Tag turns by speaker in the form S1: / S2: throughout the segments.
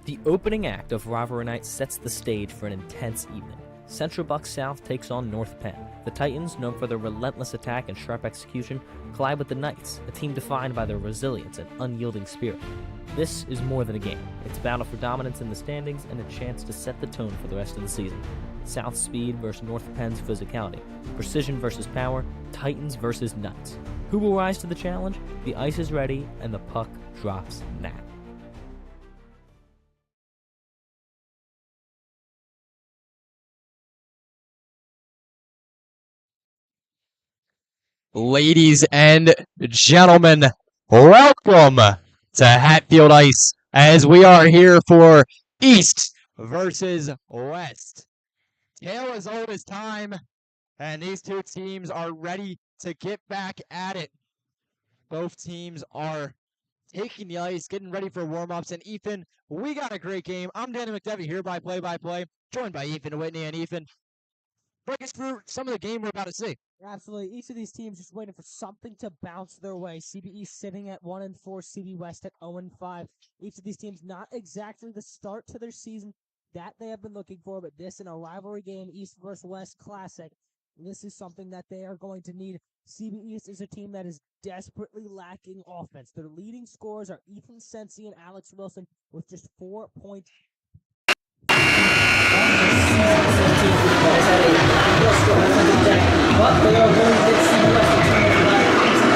S1: The opening act of Rivalry Night sets the stage for an intense evening. Central Bucks South takes on North Penn. The Titans, known for their relentless attack and sharp execution, collide with the Knights, a team defined by their resilience and unyielding spirit. This is more than a game. It's a battle for dominance in the standings and a chance to set the tone for the rest of the season. South's speed versus North Penn's physicality. Precision versus power. Titans versus Knights. Who will rise to the challenge? The ice is ready and the puck drops now.
S2: Ladies and gentlemen, welcome to Hatfield Ice as we are here for East versus West. Tale as old as time, and these two teams are ready to get back at it. Both teams are taking the ice, getting ready for warm-ups, and Ethan, we got a great game. I'm Danny McDevitt here by Play-by-Play, joined by Ethan Whitney, and Ethan, break us through some of the game we're about to see.
S3: Absolutely. Each of these teams just waiting for something to bounce their way. CBE sitting at 1-4, CB West at 0-5. Each of these teams not exactly the start to their season that they have been looking for, but this in a rivalry game, East versus West Classic. This is something that they are going to need. CB East is a team that is desperately lacking offense. Their leading scorers are Ethan Sensi and Alex Wilson with just 4 points. But they are going to get CB West to turn it back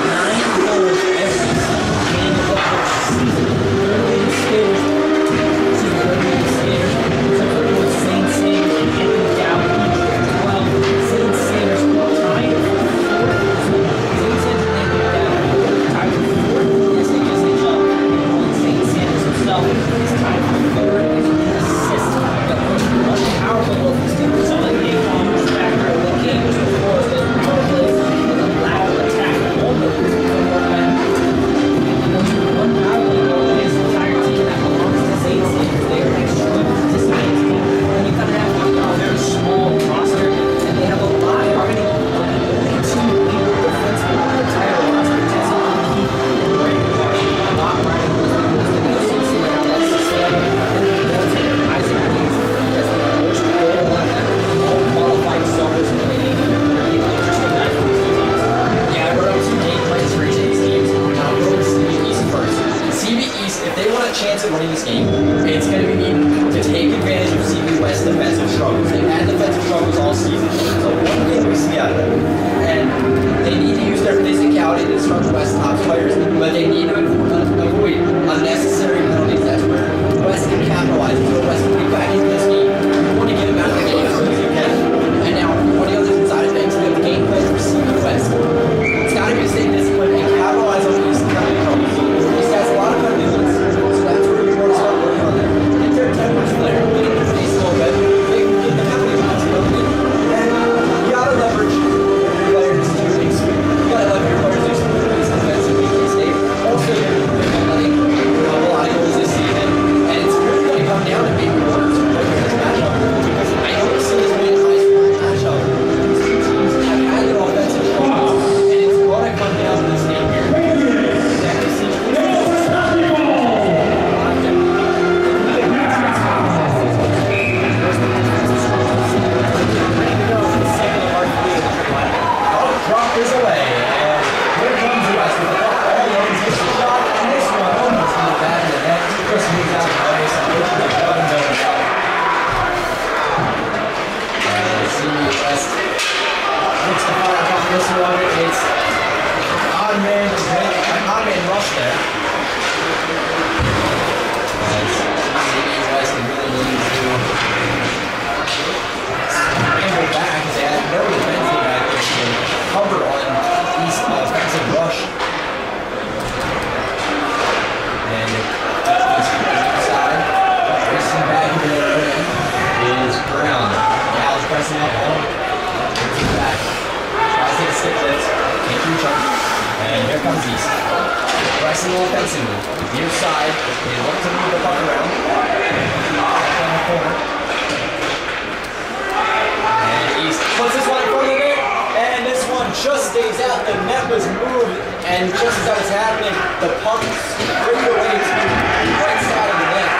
S3: 9 goals every single game of the season. Their leading skaters, St. Skaters, Anthony Dowd, 12. St. Skaters tied for 4th. St. Skaters and Anthony Dowd tied for 4th in the SHSHL, and St. Sanders himself is tied for 3rd as an assist. But much powerful of this team. Some of the game bombers factor of the game was before us with power plays with a lateral attack only from North Penn. And only one power play goal against the entire team that belongs to St. Sanders. They are extremely participating team. And you kind of have a very small roster, and they have a lot already. Only 2 legal defensemen on the entire roster. That's a key and great part. A lot riding those goals that you see right now. That's Sicilian and the goaltender Isaac Hayes as the first goal line. All qualified starters in the league. Really interesting night for these two teams. Yeah, I wrote up 2 game plans for each of these teams. I'll go with CB East first. CB East, if they want a chance at winning this game, it's going to be needed to take advantage of CB West's defensive struggles. They've had defensive struggles all season. So one thing we see out of them, and they need to use their physicality to disrupt West's top players, but they need to avoid unnecessary penalties. That's where West can capitalize. So West can get back into this game. You want to get them out of the game as soon as you can. And now, on the other side of things, we have the game plan for CB West. It's got to be to stay disciplined and capitalize on these penalty troubles. East has a lot of penalty limits, so that's where you want to start working on them. Get their tempers flare, get in their face a little bit, they can get the penalty limits broken. And you got to leverage your players to do things. You got to leverage your players to do some things defensively. State also they're letting a lot of goals this season, and it's really going to come down to maybe 1 or 2 players in this matchup. Because I don't see this being a high-scoring matchup. These two teams have had their offensive struggles, and it's going to come down to this game here. Exactly. See, drop is away, and here comes the West with the puck. Takes the shot, and this one almost in the back of the net. Chris moves out of the way, so looks like one going out. And CB West looks to fire off this one. It's an odd man rush there. As CB West can really need to scramble back as they had no defensive back there. Cover on East offensive rush. And side, racing back here is Brown. Gal's pressing up on him. Back. Tries to hit a stick lift. Can't reach up. And here comes East. Pressing offensively. Near side. They look to move the puck around. Back on the corner. And East puts this one in front of the net. And this one just stays out. The net was moved, and just as that was happening, the puck straight away to the right side of the net.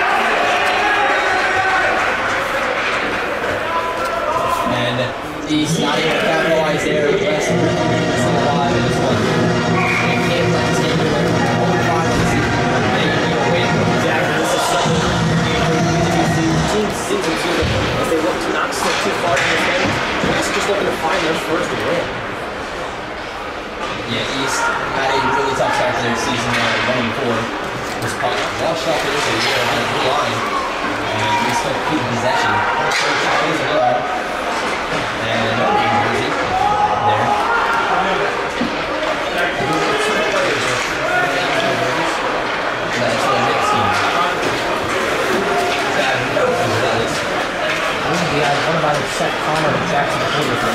S3: trying to set Connor and Jackson Fullerton.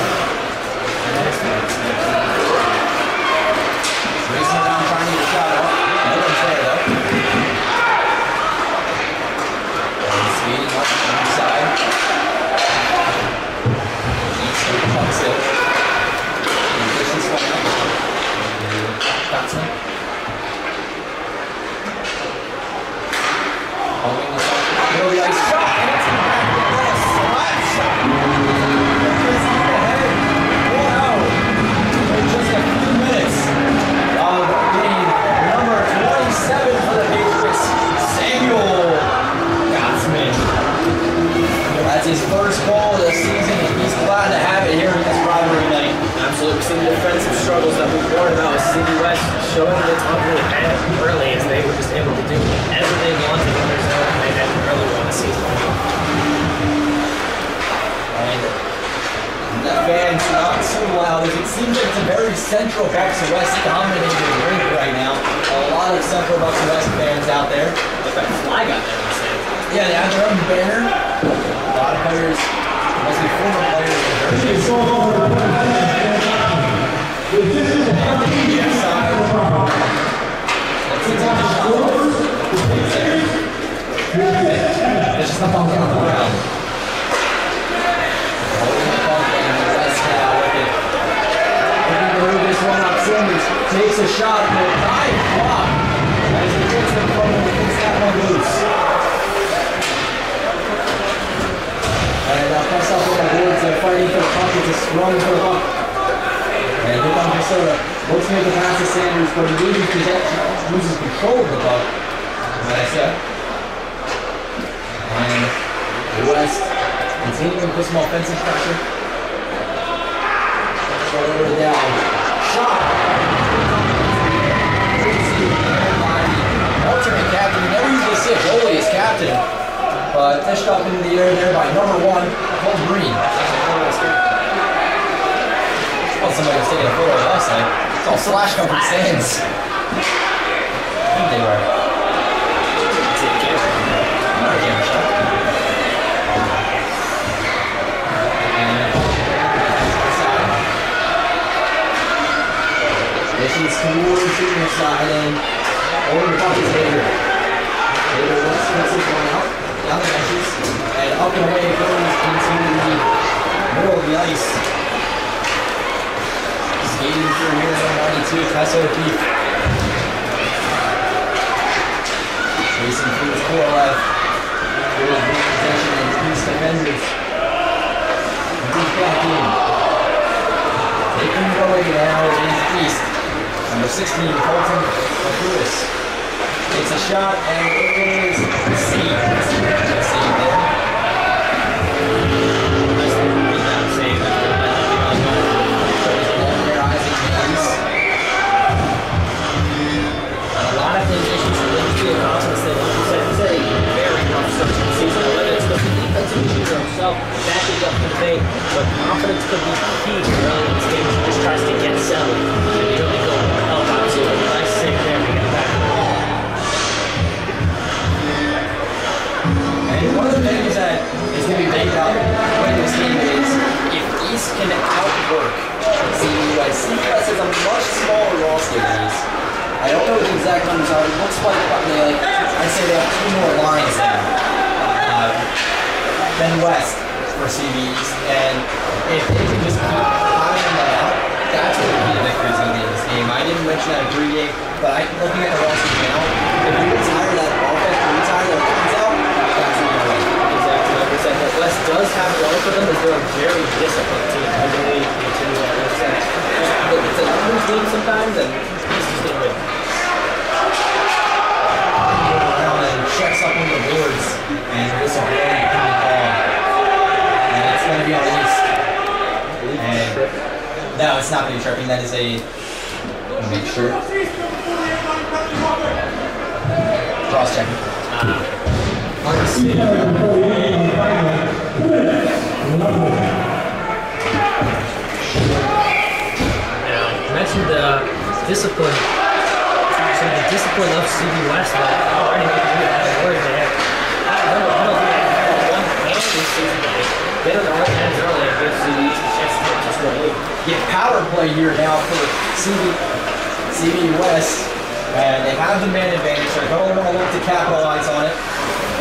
S3: Racing around trying to get a shot up. No one's there though. And speeding up on the side. East of the puck still. And distance one up. Batsman. Following the shot. Really nice shot. And it's in the back of the net. Slap shot. Just ahead. Wow. In just a few minutes of game number 27 for the Patriots, Samuel Gotsman. That's his first goal of the season, and he's glad to have it here in this rivalry night.
S4: Absolutely. We've seen the defensive struggles that we've warned about with City West showing its ugly head early as they were just able to do whatever they wanted in their zone, and they didn't really want to see it.
S3: And the fans not so loud as it seems like it's a very Central Bucks West dominated rink right now. A lot of Central Bucks West fans out there.
S4: Look at that flag out there instead.
S3: Yeah, they have their own banner. A lot of players, mostly former players, in jerseys. Side. Let's see the shot. It's just not on the ground. Holding the puck and the West now with it. Looking to move this one up. Sanders takes a shot and a dive block. As he gets the phone and gets that one loose. And press up on the boards. They're fighting for the puck. It's a scrum for the puck. And here comes Minnesota. Looks to make the pass to Sanders, but he loses control of the puck. Like I said. And the West continuing to put some offensive pressure. Short over to down. Shot! Alternate captain. You never usually see a goalie as captain. But dished up into the air there by number 1, Cole Green. Well, somebody was taking a photo of us, like, it's all flash come from stands. I think they were. Not a camera shot. Missions towards the near side and over the puck is Hager. Hager looks this one out, down the benches, and up and away it goes into the middle of the ice. Skating through here, number 92, Tessa O'Keefe. Chasing through his core left. Good possession and East defenders. Deep back in. Taking it away now is East. Number 16, Colton Makulis. Takes a shot and it is saved. Saved there.
S4: Nice little rebound save after a lot of things issues for them to be a confidence that, like you said, it's a very rough start to the season. Whether it's the defensive shooter himself backing up the debate, but confidence could be key early in this game. He just tries to get settled and you really go help out. So a nice save there to get back.
S3: And one of the things that is going to be baked out in this game is if East can outwork CBS. CBS is a much smaller roster than East. I don't know what the exact numbers are. It looks like I'd say they have 2 more lines than West for CB East. And if they can just keep piling that out, that's what the key to victory is going to be in this game. I didn't mention that in pregame, but looking at the roster now, if you retire that offense, if you retire their lines out, that's what you're going to win.
S4: Exactly. Like I said, what West does have going for them is they're a very disciplined team. I believe continue that. It's a numbers game sometimes, and East is going to win.
S3: Checks up on the boards, and this is a very cool call. And it's going to be on East. And no, it's not going to be tripping. That is a make sure. Cross checking.
S4: Now, you mentioned the discipline. So the discipline of CB West, but already making it a word there. I don't know if they have one hand this season, but Get it early, and early, it gives the East a chance to score late.
S3: Get power play here now for CB West. And they have the man advantage. They're going to want to look to capitalize on it.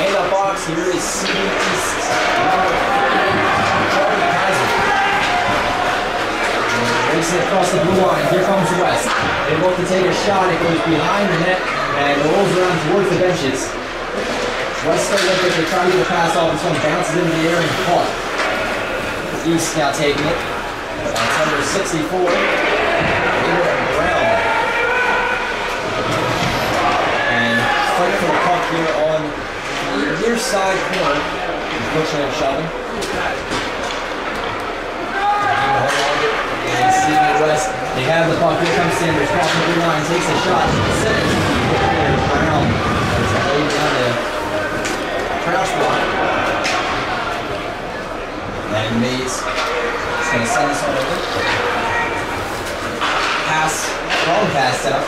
S3: In the box here is CB East. Charlie has it. Racing across the blue line. Here comes West. They look to take a shot. It goes behind the net and rolls around towards the benches. West start like they try to get a pass off. This one bounces into the air and caught. East now taking it. That's number 64. Brown. And fight for the puck here on the near side corner. Pushing and shoving. And CB West, they have the puck. Here comes Sanders. Crossing the blue line, takes a shot. Set it. Brown. It's laid down the crouch block. And Mays is going to send this one over. Pass, wrong pass out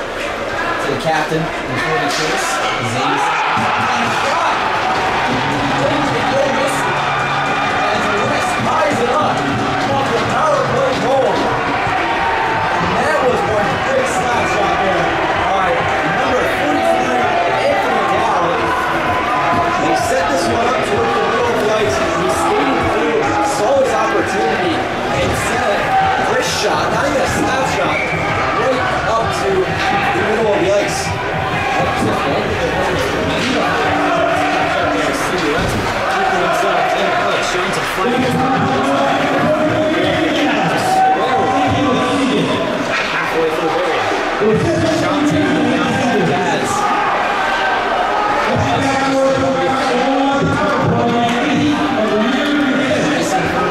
S3: to the captain in 46. Zay's shot. And West ties it up off the power play goal. And that was one big slap shot there by number 43, Anthony Dowd. They set this one up toward the middle of the ice. He's skating through, saw his opportunity, and set a wrist shot, not even a slap shot, right up to the middle of the ice. Halfway through the goal. Shot taken down by the Dads.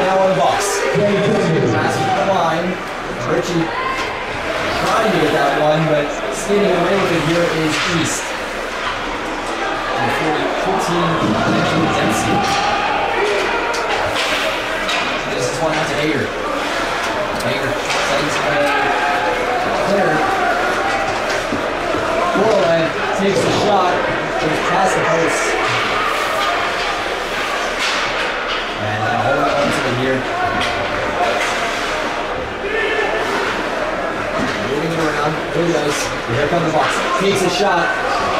S3: Now on the box. Pass from the line. Richie trying to get that one, but skating away with it here is East. And 14, Dempsey. This is one out to Hager. Hager sends away. Clear. Borland takes the shot. Goes past the post. And hold on to it here. Moving it around. Here he goes. Here comes the box. Takes a shot.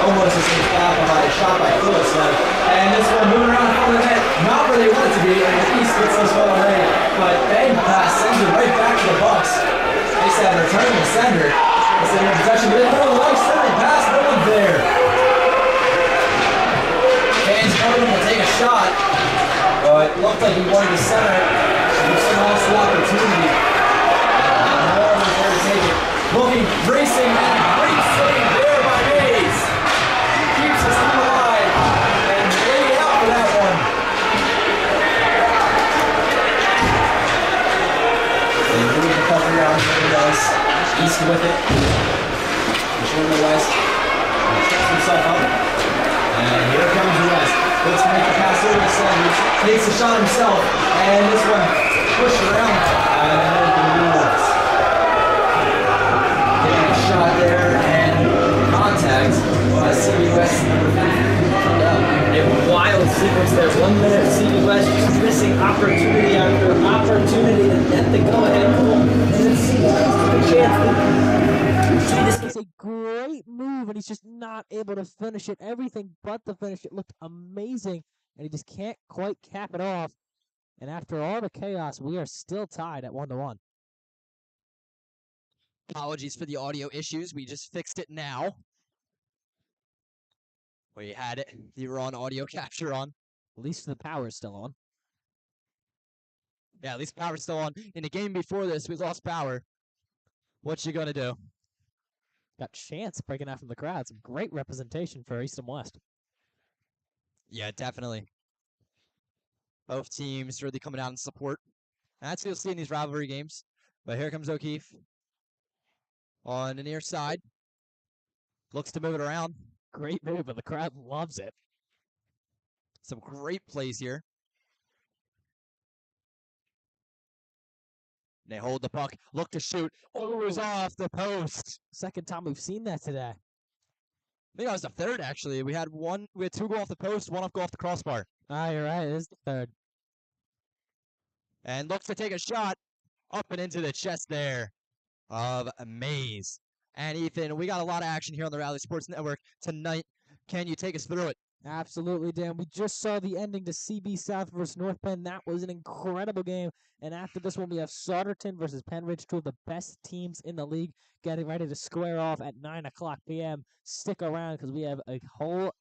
S3: Almost as a foul by a shot by Phillips. And this one moving around in front of the net. Not where they want it to be. And the East gets this one away. But bang pass sends it right back to the Bucks. They said return to the center. They said in possession. But they throw the right center pass. No one's there. Fans coming to take a shot. But it looked like he wanted to center it. Just lost the opportunity. And Moore was there to take it. Looking, racing, and great save there by Mays. Keeps his team alive. And way out for that one. They move the puck around. There he does. East with it. Short to West. He sets himself up. And here comes West. Looks to make the pass over to Sanders. Takes a shot himself. And this one pushed around. And the Wolves. Getting a shot there and contact by CB West number 3.
S4: A wild sequence there. 1 minute, CB West just missing opportunity after opportunity to net the go-ahead goal. And then CB West took a chance.
S1: It's a great move, and he's just not able to finish it. Everything but the finish. It looked amazing, and he just can't quite cap it off. And after all the chaos, we are still tied at 1-1.
S2: Apologies for the audio issues. We just fixed it now. We had it. You were on audio capture on.
S1: At least the power is still on.
S2: Yeah, at least power's still on. In the game before this, we lost power. What you gonna do?
S1: Got Chance breaking out from the crowd. Some great representation for East and West.
S2: Yeah, definitely. Both teams really coming out in support. That's what you'll see in these rivalry games. But here comes O'Keefe. On the near side. Looks to move it around.
S1: Great move, but the crowd loves it.
S2: Some great plays here. They hold the puck. Look to shoot. Oh, it was off the post.
S1: Second time we've seen that today.
S2: I think that was the third, actually. We had 2 go off the post, 1 go off the crossbar.
S1: Ah, you're right. It is the third.
S2: and looks to take a shot up and into the chest there of Mays. And Ethan, we got a lot of action here on the Rally Sports Network tonight. Can you take us through it?
S5: Absolutely, Dan. We just saw the ending to CB South versus North Penn. That was an incredible game. And after this one, we have Sauderton versus Penridge, two of the best teams in the league, getting ready to square off at 9 o'clock p.m. Stick around because we have a whole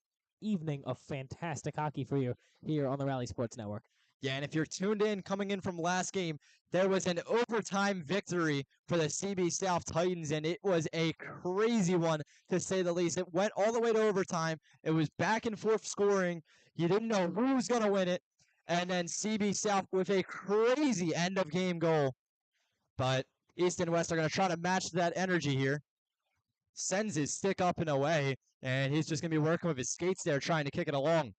S5: evening of fantastic hockey for you here on the Rally Sports Network.
S2: Yeah, and if you're tuned in, coming in from last game, there was an overtime victory for the CB South Titans, and it was a crazy one, to say the least. It went all the way to overtime. It was back and forth scoring. You didn't know who was going to win it. And then CB South with a crazy end-of-game goal. But East and West are going to try to match that energy here. Sends his stick up and away, and he's just going to be working with his skates there, trying to kick it along.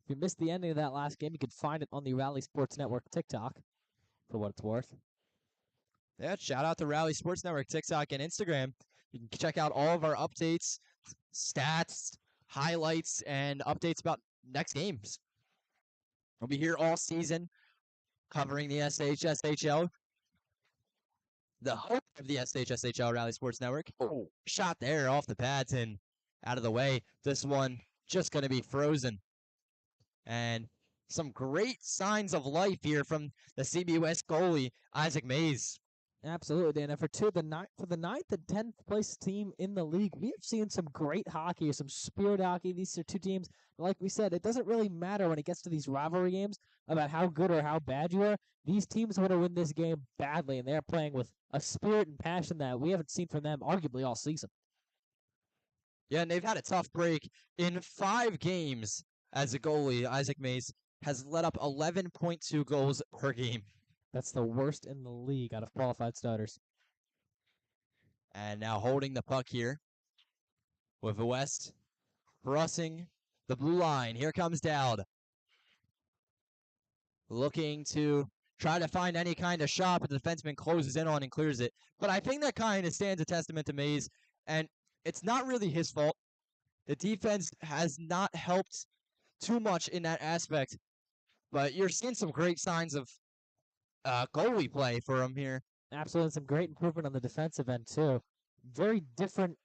S5: If you missed the ending of that last game, you can find it on the Rally Sports Network TikTok, for what it's worth.
S2: Yeah, shout out to Rally Sports Network, TikTok, and Instagram. You can check out all of our updates, stats, highlights, and updates about next games. We'll be here all season covering the SHSHL. The hope of the SHSHL Rally Sports Network. Oh, shot there off the pads and out of the way. This one just going to be frozen. And some great signs of life here from the CB West goalie, Isaac Mays.
S5: Absolutely, Dan. And for the ninth and 10th place team in the league, we have seen some great hockey, some spirit hockey. These are two teams, like we said, it doesn't really matter when it gets to these rivalry games about how good or how bad you are. These teams want to win this game badly, and they're playing with a spirit and passion that we haven't seen from them arguably all season.
S2: Yeah, and they've had a tough break. In 5 games as a goalie, Isaac Mays has let up 11.2 goals per game.
S5: That's the worst in the league out of qualified starters.
S2: And now holding the puck here with the West crossing the blue line. Here comes Dowd. Looking to try to find any kind of shot, but the defenseman closes in on and clears it. But I think that kind of stands a testament to Mays, and it's not really his fault. The defense has not helped too much in that aspect, but you're seeing some great signs of goalie play for him here.
S5: Absolutely, some great improvement on the defensive end, too. Very different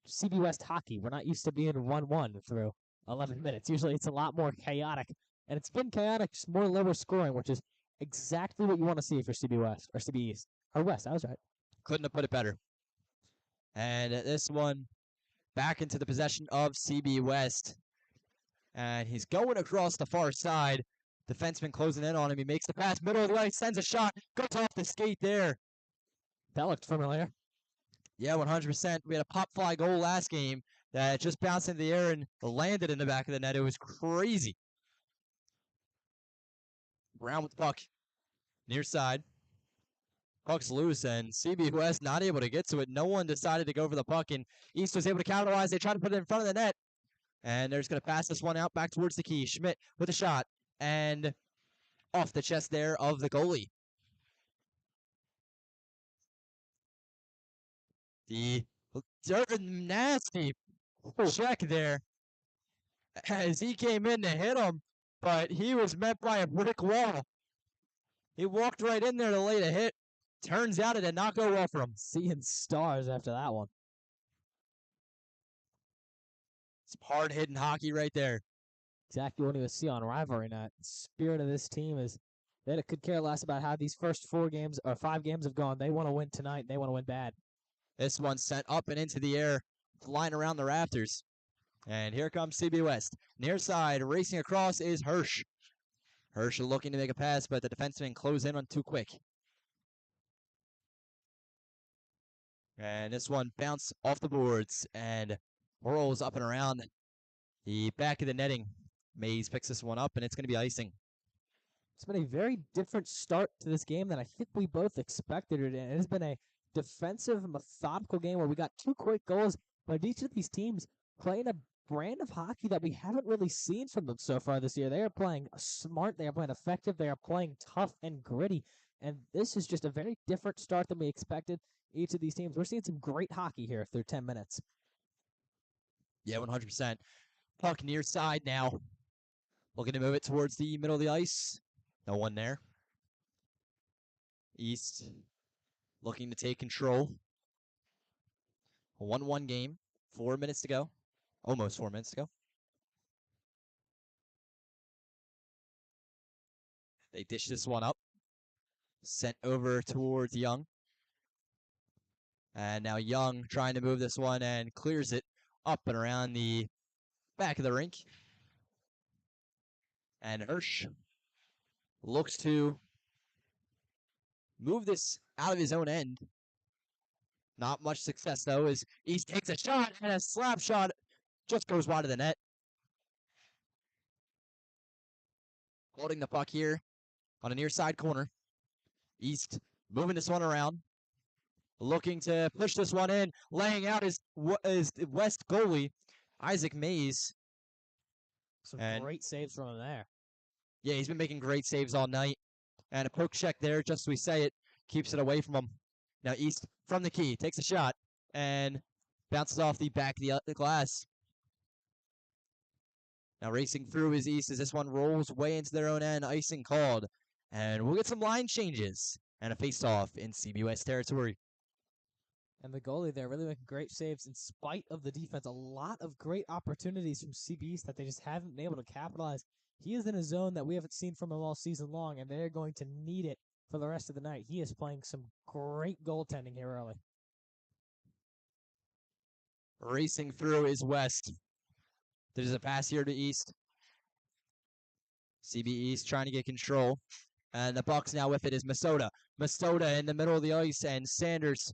S5: CB West hockey. We're not used to being 1-1 through 11 minutes. Usually it's a lot more chaotic, and it's been chaotic, just more lower scoring, which is exactly what you want to see for CB West, or CB East. Or West, I was right.
S2: Couldn't have put it better. And this one back into the possession of CB West. And he's going across the far side. Defenseman closing in on him. He makes the pass, middle of the ice, sends a shot, goes off the skate there.
S5: That looked familiar.
S2: Yeah, 100%. We had a pop fly goal last game that just bounced into the air and landed in the back of the net. It was crazy. Brown with the puck. Near side. Puck's loose, and CB West not able to get to it. No one decided to go for the puck, and East was able to capitalize. They tried to put it in front of the net, and they're just going to pass this one out back towards the key. Schmidt with a shot, and off the chest there of the goalie. The nasty check there as he came in to hit him, but he was met by a brick wall. He walked right in there to lay the hit. Turns out it did not go well for him.
S5: Seeing stars after that one.
S2: It's hard-hitting hockey right there.
S5: Exactly what you would see on rivalry night. The spirit of this team is that it could care less about how these first 4 games or 5 games have gone. They want to win tonight. They want to win bad.
S2: This one sent up and into the air, flying around the rafters. And here comes CB West. Near side, racing across is Hirsch. Hirsch looking to make a pass, but the defenseman closed in on too quick. And this one bounced off the boards and rolls up and around the back of the netting. Mays picks this one up, and it's going to be icing.
S5: It's been a very different start to this game than I think we both expected it. And it has been a defensive, methodical game where we got 2 quick goals, but each of these teams playing a brand of hockey that we haven't really seen from them so far this year. They are playing smart, they are playing effective, they are playing tough and gritty, and this is just a very different start than we expected. Each of these teams, we're seeing some great hockey here through 10 minutes.
S2: Yeah, 100%. Puck near side now. Looking to move it towards the middle of the ice. No one there. East looking to take control. A 1-1 game. 4 minutes to go. Almost 4 minutes to go. They dish this one up. Sent over towards Young. And now Young trying to move this one and clears it up and around the back of the rink. And Hirsch looks to move this out of his own end. Not much success, though, as East takes a shot, and a slap shot just goes wide of the net. Holding the puck here on a near side corner. East moving this one around. Looking to push this one in. Laying out is West goalie, Isaac Mays.
S5: Some
S2: And-
S5: great saves from him there.
S2: Yeah, he's been making great saves all night. And a poke check there, just as we say it, keeps it away from him. Now East from the key, takes a shot, and bounces off the back of the glass. Now racing through is East as this one rolls way into their own end, icing called. And we'll get some line changes and a face-off in CBUS territory.
S5: And the goalie there really making great saves in spite of the defense. A lot of great opportunities from CB East that they just haven't been able to capitalize. He is in a zone that we haven't seen from him all season long, and they're going to need it for the rest of the night. He is playing some great goaltending here early.
S2: Racing through is West. There's a pass here to East. CB East trying to get control. And the Bucks now with it is Masota. Masota in the middle of the ice, and Sanders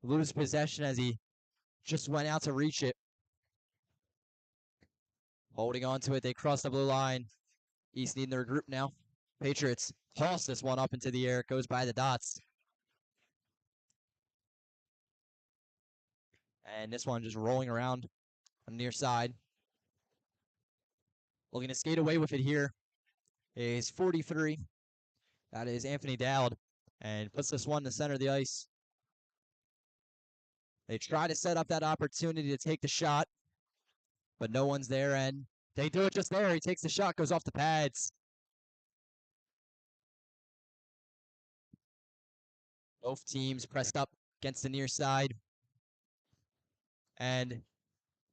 S2: loses possession as he just went out to reach it. Holding on to it, they cross the blue line. East needing to regroup now. Patriots toss this one up into the air. It goes by the dots. And this one just rolling around on the near side. Looking to skate away with it here is 43. That is Anthony Dowd. And puts this one in the center of the ice. They try to set up that opportunity to take the shot, but no one's there, and they do it just there. He takes the shot, goes off the pads. Both teams pressed up against the near side. And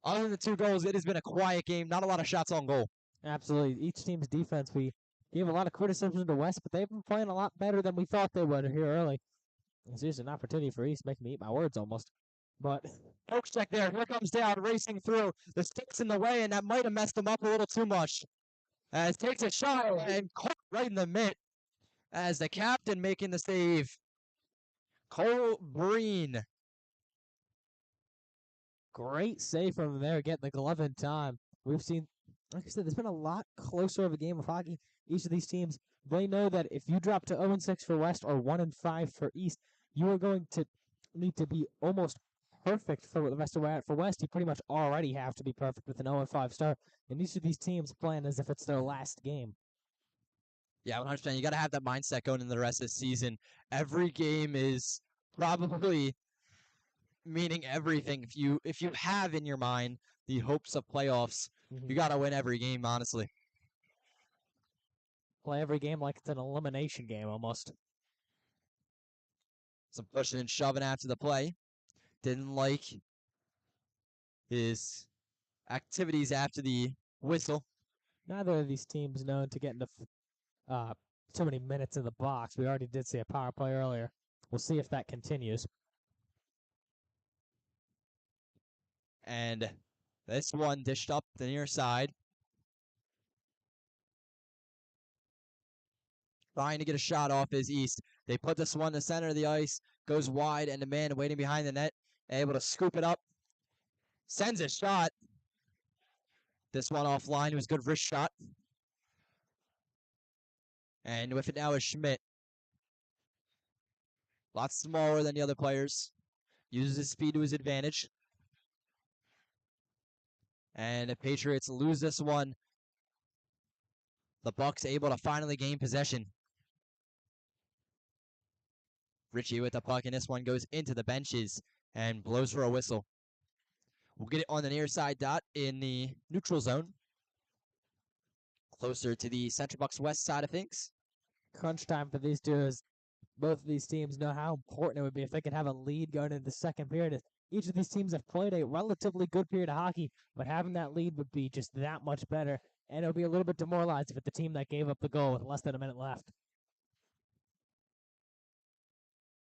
S2: other than the 2 goals, it has been a quiet game. Not a lot of shots on goal.
S5: Absolutely. Each team's defense, we gave a lot of criticism to West, but they've been playing a lot better than we thought they would here early. This is an opportunity for East, making me eat my words almost. But
S2: Poke check there. Here comes Dowd racing through. The stick's in the way, and that might have messed him up a little too much. As takes a shot and caught right in the mitt. As the captain making the save. Cole Breen.
S5: great save from him there, getting the glove in time. We've seen, like I said, there's been a lot closer of a game of hockey. Each of these teams, they know that if you drop to 0-6 for West or 1-5 for East, you are going to need to be almost perfect for the rest of for West. You pretty much already have to be perfect with an 0-5 start. And each of these teams playing as if it's their last game.
S2: Yeah, 100%. You got to have that mindset going into the rest of the season. Every game is probably meaning everything. If you have in your mind the hopes of playoffs, you got to win every game, honestly.
S5: Play every game like it's an elimination game almost.
S2: Some pushing and shoving after the play. Didn't like his activities after the whistle.
S5: Neither of these teams known to get into too many minutes in the box. We already did see a power play earlier. We'll see if that continues.
S2: And this one dished up the near side. Trying to get a shot off is East. They put this one in the center of the ice. Goes wide, and the man waiting behind the net, able to scoop it up. Sends a shot. This one offline. It was a good wrist shot. And with it now is Schmidt. Lots smaller than the other players. Uses his speed to his advantage. And the Patriots lose this one. The Bucks able to finally gain possession. Richie with the puck, and this one goes into the benches and blows for a whistle. We'll get it on the near side dot in the neutral zone. Closer to the Central Bucks West side of things.
S5: Crunch time for these two as both of these teams know how important it would be if they could have a lead going into the second period. Each of these teams have played a relatively good period of hockey, but having that lead would be just that much better, and it would be a little bit demoralizing with the team that gave up the goal with less than a minute left.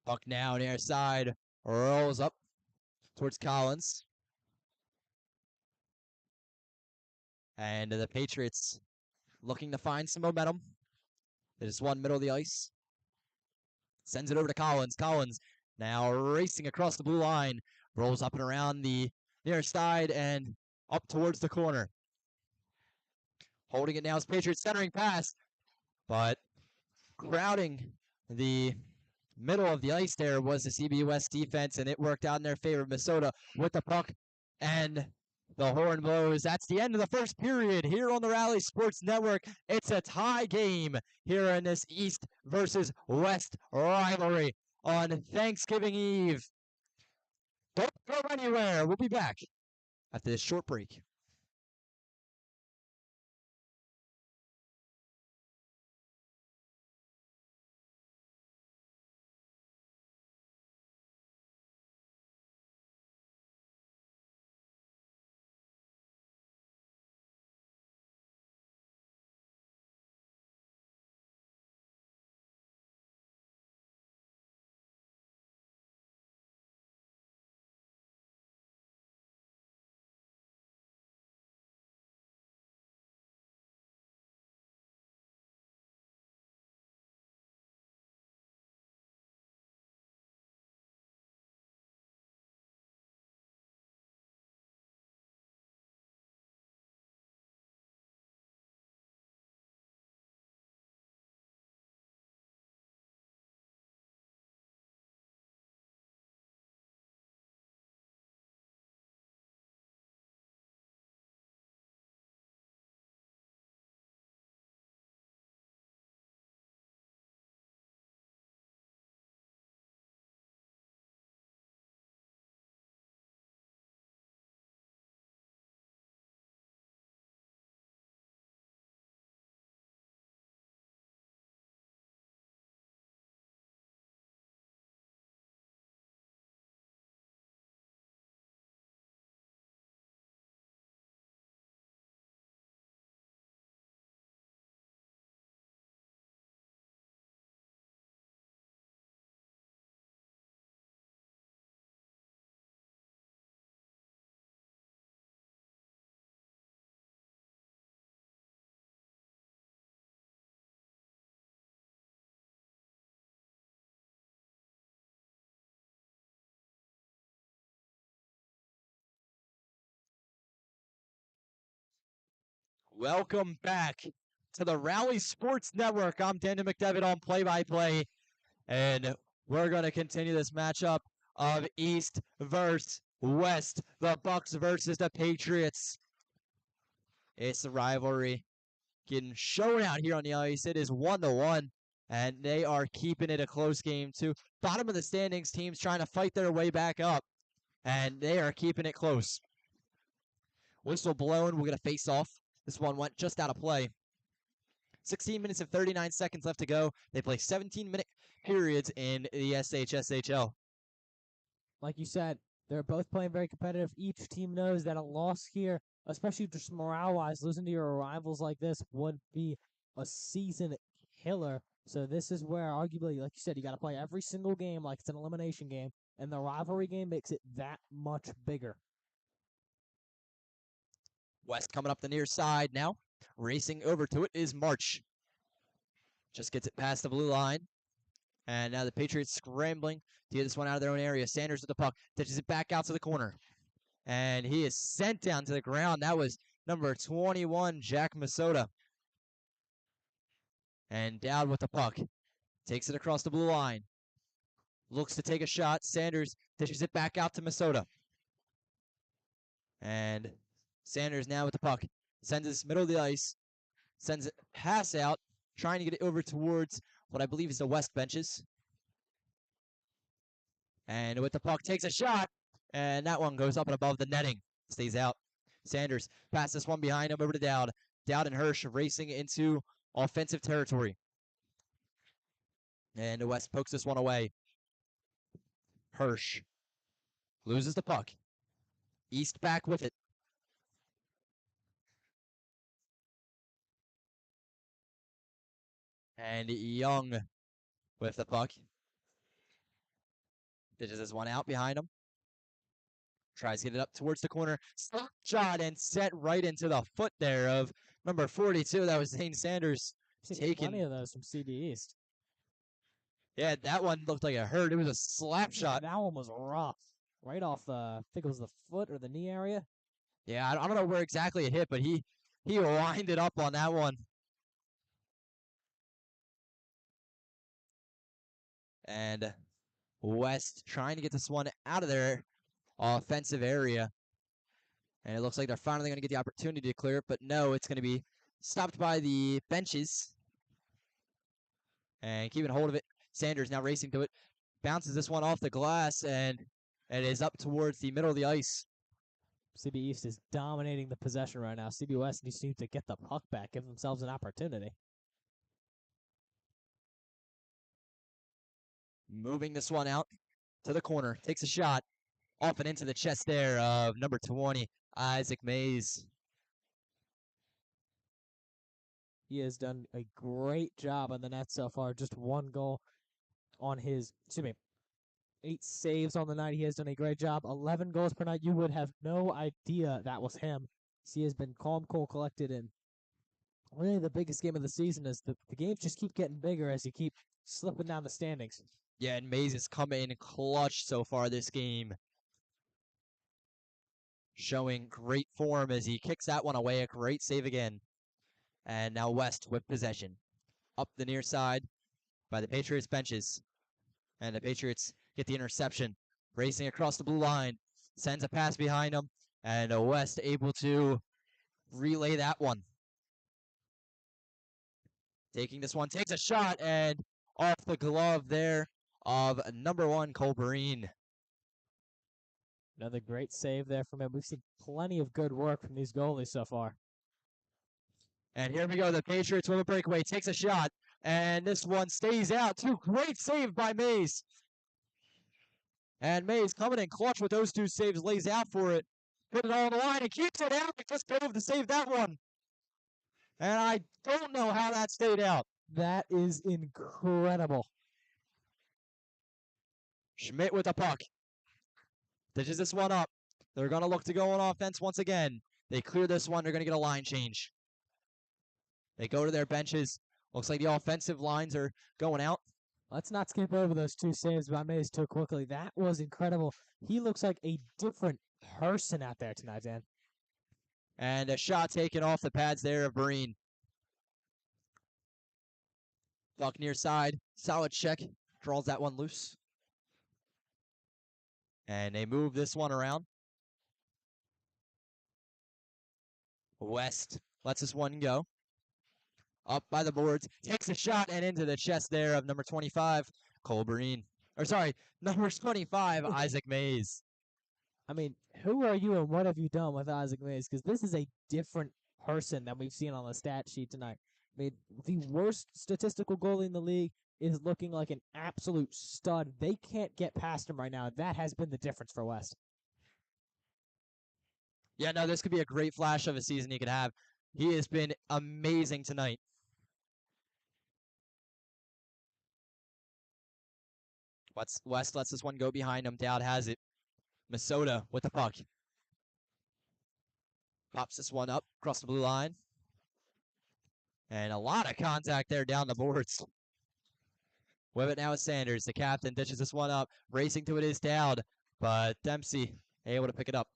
S2: Puck now near side, rolls up towards Collins. And the Patriots looking to find some momentum. They just won middle of the ice. Sends it over to Collins. Collins now racing across the blue line. Rolls up and around the near side and up towards the corner. Holding it now is Patriots centering pass. But crowding the middle of the ice there was the CBUS defense, and it worked out in their favor. Minnesota with the puck, and the horn blows. That's the end of the first period here on the Rally Sports Network. It's a tie game here in this East versus West rivalry on Thanksgiving Eve. Don't go anywhere. We'll be back after this short break. Welcome back to the Rally Sports Network. I'm Daniel McDevitt on play-by-play, and we're going to continue this matchup of East versus West, the Bucks versus the Patriots. It's a rivalry getting shown out here on the ice. It is 1-1, and they are keeping it a close game too. Bottom of the standings, teams trying to fight their way back up, and they are keeping it close. Whistle blown, we're going to face off. This one went just out of play. 16 minutes and 39 seconds left to go. They play 17-minute periods in the SHSHL.
S5: Like you said, they're both playing very competitive. Each team knows that a loss here, especially just morale-wise, losing to your rivals like this would be a season killer. So this is where, arguably, like you said, you got to play every single game like it's an elimination game, and the rivalry game makes it that much bigger.
S2: West coming up the near side now. Racing over to it is March. Just gets it past the blue line. And now the Patriots scrambling to get this one out of their own area. Sanders with the puck. Ditches it back out to the corner. And he is sent down to the ground. That was number 21, Jack Minnesota. And down with the puck. Takes it across the blue line. Looks to take a shot. Sanders dishes it back out to Minnesota. And Sanders now with the puck. Sends this middle of the ice. Sends it pass out. Trying to get it over towards what I believe is the West benches. And with the puck, takes a shot. And that one goes up and above the netting. Stays out. Sanders passes this one behind him over to Dowd. Dowd and Hirsch racing into offensive territory. And West pokes this one away. Hirsch loses the puck. East back with it. And Young with the puck. Ditches this one out behind him. Tries to get it up towards the corner. Slap shot and set right into the foot there of number 42. That was Zane Sanders.
S5: Seen
S2: Taken.
S5: plenty of those from CD East.
S2: Yeah, that one looked like it hurt. It was a slap shot.
S5: That one was rough. Right off the, I think it was the foot or the knee area.
S2: Yeah, I don't know where exactly it hit, but he winded up on that one. And West trying to get this one out of their offensive area. And it looks like they're finally going to get the opportunity to clear it, but no, it's going to be stopped by the benches. And keeping hold of it. Sanders now racing to it. Bounces this one off the glass, and it is up towards the middle of the ice.
S5: CB East is dominating the possession right now. CB West needs to get the puck back, give themselves an opportunity.
S2: Moving this one out to the corner. Takes a shot. Off and into the chest there of number 20, Isaac Mays.
S5: He has done a great job on the net so far. Just one goal on his, 8 saves on the night. He has done a great job. 11 goals per night. You would have no idea that was him. He has been calm, cool, collected, and really the biggest game of the season is the games just keep getting bigger as you keep slipping down the standings.
S2: Yeah, and Mays has come in clutch so far this game. Showing great form as he kicks that one away. A great save again. And now West with possession. Up the near side by the Patriots benches. And the Patriots get the interception. Racing across the blue line. Sends a pass behind him. And West able to relay that one. Taking this one. Takes a shot and off the glove there of number 1, Cole Breen.
S5: Another great save there from him. We've seen plenty of good work from these goalies so far.
S2: And here we go. The Patriots with a breakaway. Takes a shot. And this one stays out. Great save by Mays. And Mays coming in clutch with those 2 saves. Lays out for it. Put it all on the line and keeps it out. Just drove to save that one. And I don't know how that stayed out.
S5: That is incredible.
S2: Schmidt with the puck. Ditches this one up. They're going to look to go on offense once again. They clear this one. They're going to get a line change. They go to their benches. Looks like the offensive lines are going out.
S5: Let's not skip over those 2 saves by Mays too quickly. That was incredible. He looks like a different person out there tonight, Dan.
S2: And a shot taken off the pads there of Breen. Puck near side. Solid check. Draws that one loose. And they move this one around. West lets this one go. Up by the boards. Takes a shot and into the chest there of number 25, Cole Breen. Or sorry, number 25, Isaac Mays.
S5: I mean, who are you and what have you done with Isaac Mays? Because this is a different person than we've seen on the stat sheet tonight. I mean, the worst statistical goalie in the league is looking like an absolute stud. They can't get past him right now. That has been the difference for West.
S2: Yeah, no, this could be a great flash of a season he could have. He has been amazing tonight. West lets this one go behind him. Dowd has it. Minnesota with the puck. Pops this one up across the blue line. And a lot of contact there down the boards. With it now is Sanders. The captain ditches this one up. Racing to it is Dowd. But Dempsey able to pick it up.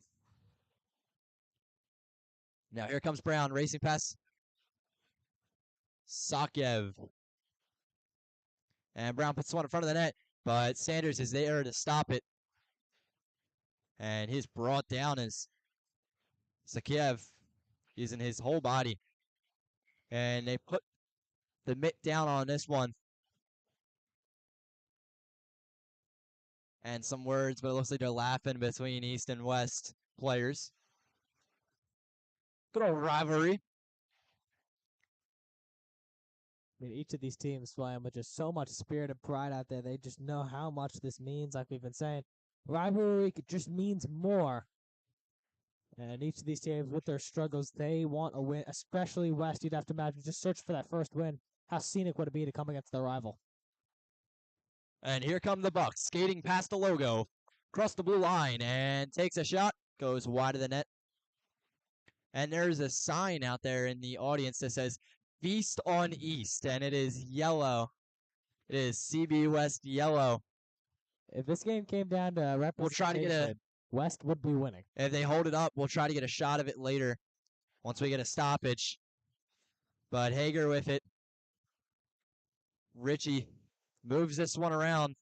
S2: Now here comes Brown. Racing past Sakyev. And Brown puts one in front of the net. But Sanders is there to stop it. And he's brought down as Sakyev using his whole body. And they put the mitt down on this one. And some words, but it looks like they're laughing between East and West players. Good old rivalry.
S5: mean, each of these teams playing with just so much spirit and pride out there. They just know how much this means, like we've been saying. Rivalry just means more. And each of these teams, with their struggles, they want a win, especially West. You'd have to imagine just search for that first win. How scenic would it be to come against their rival?
S2: And here come the Bucks, skating past the logo, across the blue line, and takes a shot, goes wide of the net. And there's a sign out there in the audience that says Feast on East, and it is yellow. It is CB West yellow.
S5: If this game came down to representation,
S2: We'll try to get a.
S5: West would be winning.
S2: If they hold it up, we'll try to get a shot of it later once we get a stoppage. But Hager with it. Richie moves this one around.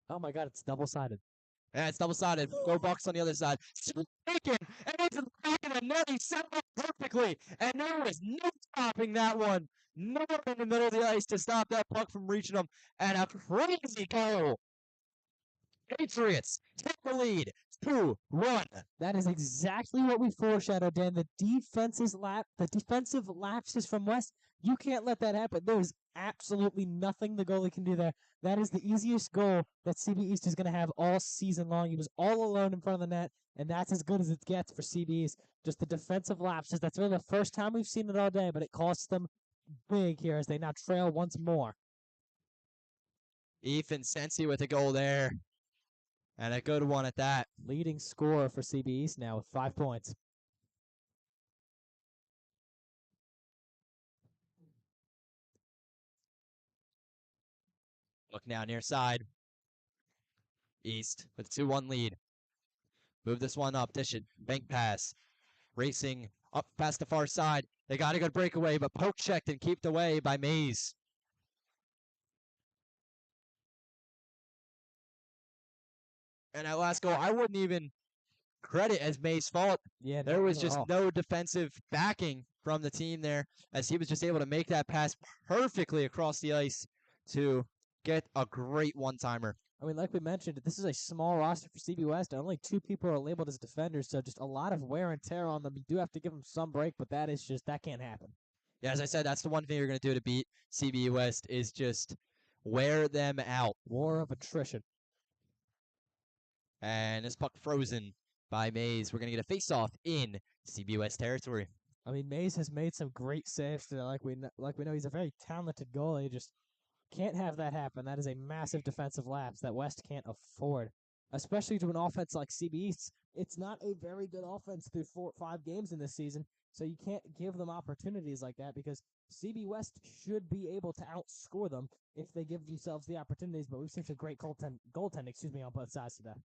S5: Oh my God, it's double-sided.
S2: And it's double-sided. Go Bucks on the other side. Taken, and into the back of the net. He set up perfectly. And there was no stopping that one. No one in the middle of the ice to stop that puck from reaching him. And a crazy goal. Patriots take the lead. 2-1.
S5: That is exactly what we foreshadowed, Dan. The defensive lapses from West. You can't let that happen. There's absolutely nothing the goalie can do there. That is the easiest goal that CB East is going to have all season long. He was all alone in front of the net, and that's as good as it gets for CB East. Just the defensive lapses. That's really the first time we've seen it all day, but it costs them big here as they now trail once more.
S2: Ethan Sensi with a goal there. And a good one at that.
S5: Leading scorer for CB East now with 5 points.
S2: Look now near side. East with a 2-1 lead. Move this one up. Dish it. Bank pass. Racing up past the far side. They got a good breakaway, but poke checked and kept away by Mays. And that last goal, I wouldn't even credit as Mays' fault.
S5: Yeah,
S2: There was
S5: not at
S2: just
S5: all.
S2: no defensive backing from the team there, as he was just able to make that pass perfectly across the ice to get a great one-timer.
S5: I mean, like we mentioned, this is a small roster for CB West. Only 2 people are labeled as defenders, so just a lot of wear and tear on them. You do have to give them some break, but that can't happen.
S2: Yeah, as I said, that's the one thing you're going to do to beat CB West is just wear them out.
S5: War of attrition.
S2: And this puck frozen by Mays. We're going to get a face-off in CB West territory.
S5: I mean, Mays has made some great saves today. Like we know, he's a very talented goalie. Just can't have that happen. That is a massive defensive lapse that West can't afford, especially to an offense like CB East. It's not a very good offense through 4 or 5 games in this season, so you can't give them opportunities like that because CB West should be able to outscore them if they give themselves the opportunities. But we've seen some great goaltending, on both sides today.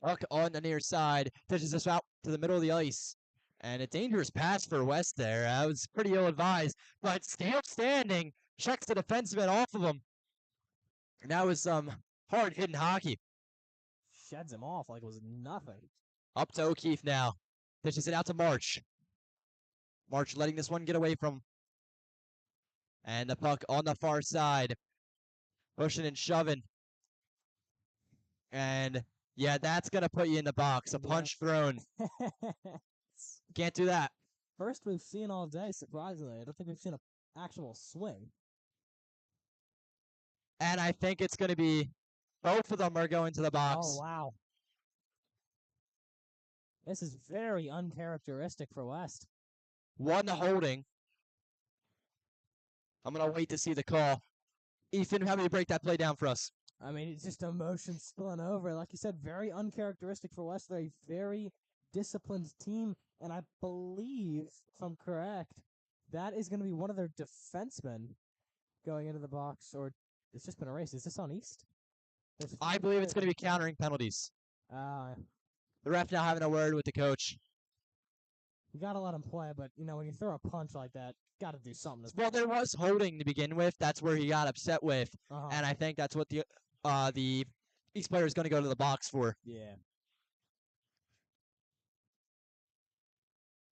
S2: Puck on the near side, touches this out to the middle of the ice. And a dangerous pass for West there. That was pretty ill-advised, but still standing. Checks the defenseman off of him. And that was some hard-hitting hockey.
S5: Sheds him off like it was nothing.
S2: Up to O'Keefe now. Pitches it out to March. March letting this one get away from him. And the puck on the far side. Pushing and shoving. And yeah, that's going to put you in the box. A punch thrown. Can't do that.
S5: First we've seen all day, surprisingly. I don't think we've seen an actual swing.
S2: And I think it's going to be both of them are going to the box.
S5: Oh, wow. This is very uncharacteristic for West.
S2: One holding. I'm going to wait to see the call. Ethan, how many break that play down for us?
S5: I mean, it's just emotion spilling over. Like you said, very uncharacteristic for West. They're a very disciplined team, and I believe, if I'm correct, that is going to be one of their defensemen going into the box, or it's just been erased. Is this on East?
S2: I believe it's going to be countering penalties. The ref now having a word with the coach.
S5: You got to let him play, but, when you throw a punch like that, got to do something.
S2: Well, there was holding to begin with. That's where he got upset with, and I think that's what the East player is going to go to the box for.
S5: Yeah.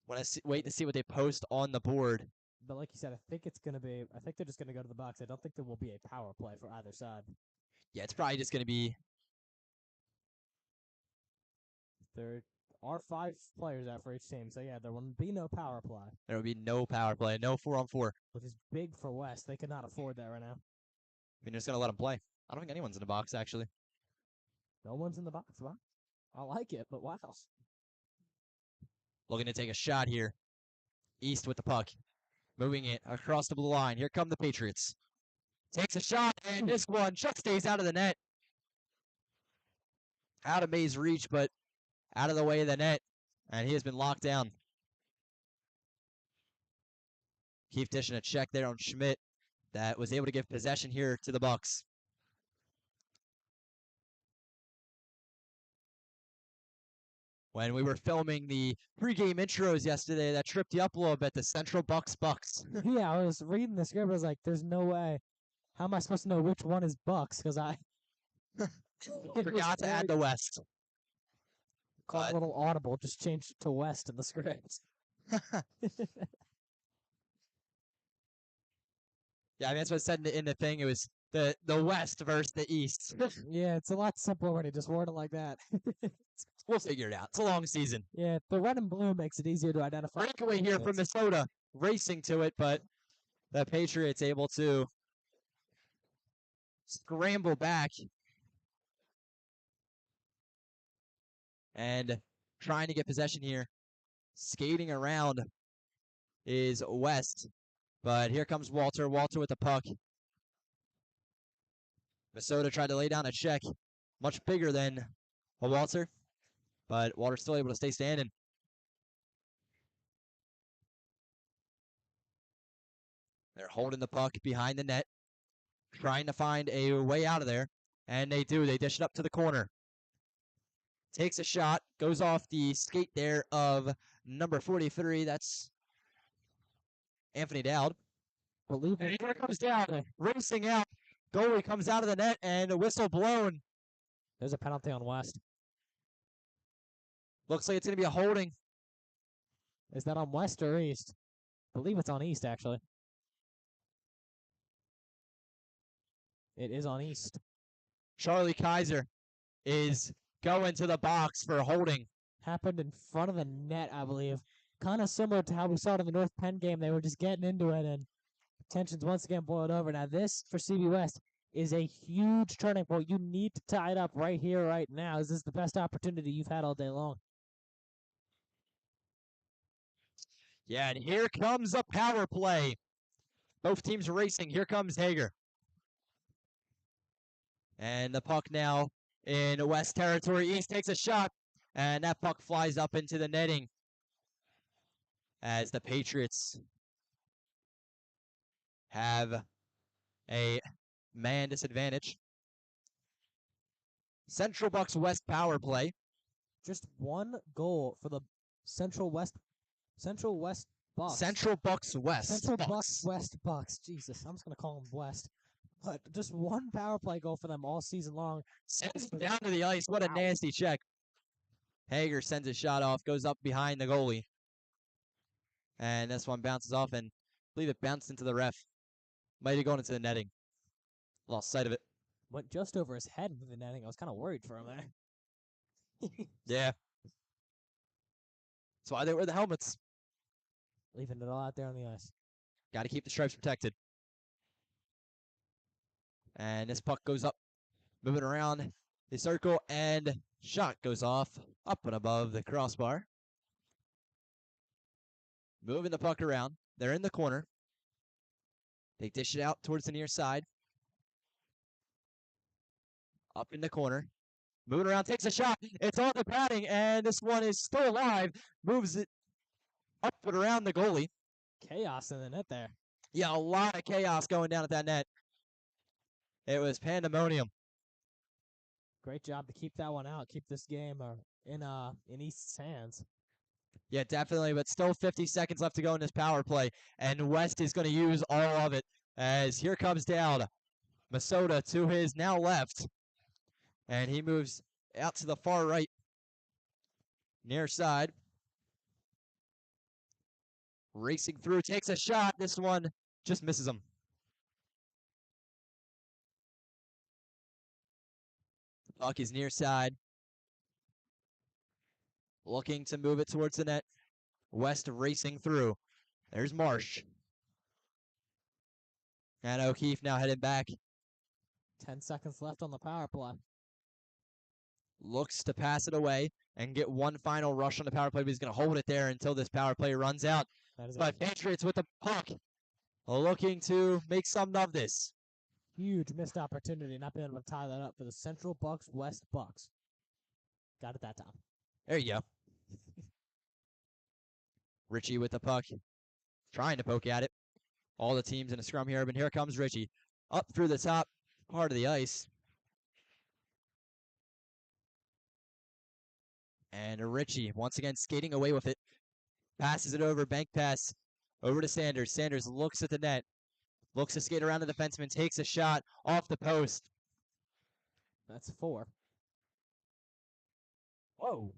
S2: Want to wait to see what they post on the board.
S5: But like you said, I think they're just going to go to the box. I don't think there will be a power play for either side.
S2: Yeah, it's probably just going to be...
S5: Third. are 5 players out for each team, so yeah, there will be no power play,
S2: There would be no power play, no 4-on-4.
S5: which is big for West. They could not afford that right now.
S2: I mean, just gonna let them play. I don't think anyone's in the box actually.
S5: No one's in the box. Wow. I like it, but wow.
S2: Looking to take a shot here. East with the puck. Moving it across the blue line. Here come the Patriots. Takes a shot, and this one just stays out of the net. Out of May's reach, but out of the way of the net. And he has been locked down. Keep dishing a check there on Schmidt that was able to give possession here to the Bucks. When we were filming the pregame intros yesterday, that tripped you up a little bit. The Central Bucks.
S5: Yeah, I was reading the script. I was like, "There's no way. How am I supposed to know which one is Bucks?" Because I
S2: Forgot to add the West.
S5: called a little audible. Just changed it to West in the script.
S2: Yeah, I mean, that's what it said in the thing. It was the West versus the East.
S5: Yeah, it's a lot simpler when you just word it like that.
S2: We'll figure it out. It's a long season.
S5: Yeah, the red and blue makes it easier to identify.
S2: Breakaway here from Minnesota, racing to it, but the Patriots able to scramble back and trying to get possession here. Skating around is West, but here comes Walter. Walter with the puck. Minnesota tried to lay down a check, much bigger than a Walter, but Walter's still able to stay standing. They're holding the puck behind the net, trying to find a way out of there, and they do. They dish it up to the corner. Takes a shot, goes off the skate there of number 43. That's Anthony Dowd.
S5: Believe
S2: And
S5: it.
S2: here comes Dowd, racing out. Goalie comes out of the net, and a whistle blown.
S5: There's a penalty on West.
S2: Looks like it's going to be a holding.
S5: Is that on West or East? I believe it's on East, actually. It is on East.
S2: Charlie Kaiser is going to the box for a holding.
S5: Happened in front of the net, I believe. Kind of similar to how we saw it in the North Penn game. They were just getting into it, and tensions once again boiled over. Now, this for CB West is a huge turning point. You need to tie it up right here, right now. This is the best opportunity you've had all day long.
S2: Yeah, and here comes a power play. Both teams racing. Here comes Hager. And the puck now in West territory. East takes a shot, and that puck flies up into the netting as the Patriots have a man disadvantage. Central Bucks West power play.
S5: Just one goal for the Central West Bucks.
S2: Central Bucks West.
S5: Central Bucks West Bucks. Jesus, I'm just gonna call them West. But just one power play goal for them all season long.
S2: Sends it down to the ice. What a nasty check. Hager sends a shot off, goes up behind the goalie. And this one bounces off, and I believe it bounced into the ref. Might have gone into the netting. Lost sight of it.
S5: Went just over his head into the netting. I was kind of worried for him there.
S2: Yeah. That's why they wear the helmets.
S5: Leaving it all out there on the ice.
S2: Got to keep the stripes protected. And this puck goes up, moving around the circle, and shot goes off up and above the crossbar. Moving the puck around. They're in the corner. They dish it out towards the near side. Up in the corner. Moving around, takes a shot. It's on the padding, and this one is still alive. Moves it up and around the goalie.
S5: Chaos in the net there.
S2: Yeah, a lot of chaos going down at that net. It was pandemonium.
S5: Great job to keep that one out. Keep this game in East's hands.
S2: Yeah, definitely, but still 50 seconds left to go in this power play, and West is going to use all of it as here comes down Minnesota to his now left, and he moves out to the far right, near side. Racing through, takes a shot. This one just misses him. Puck is near side. looking to move it towards the net. West racing through. There's Marsh. And O'Keefe now headed back.
S5: 10 seconds left on the power play.
S2: Looks to pass it away and get one final rush on the power play, but he's going to hold it there until this power play runs out.
S5: That is
S2: But Patriots with the puck, looking to make something of this.
S5: huge missed opportunity not being able to tie that up for the Central Bucks, West Bucks. Got it that time.
S2: There you go. Richie with the puck, trying to poke at it. All the teams in a scrum here, but here comes Richie. Up through the top part of the ice. And Richie, once again, skating away with it. Passes it over, bank pass, over to Sanders. Sanders looks at the net. Looks to skate around the defenseman, takes a shot off the post.
S5: That's 4.
S2: Whoa.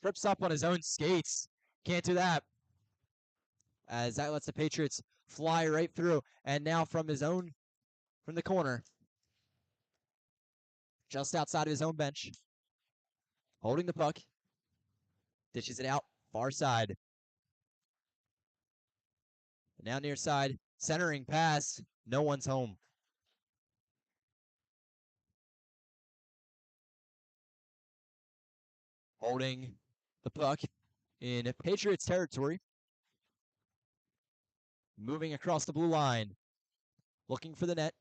S2: Trips up on his own skates. Can't do that. As that lets the Patriots fly right through. And now from the corner, just outside of his own bench, holding the puck, dishes it out, far side. Now near side, centering pass, no one's home. Holding the puck in Patriots territory. Moving across the blue line. Looking for the net.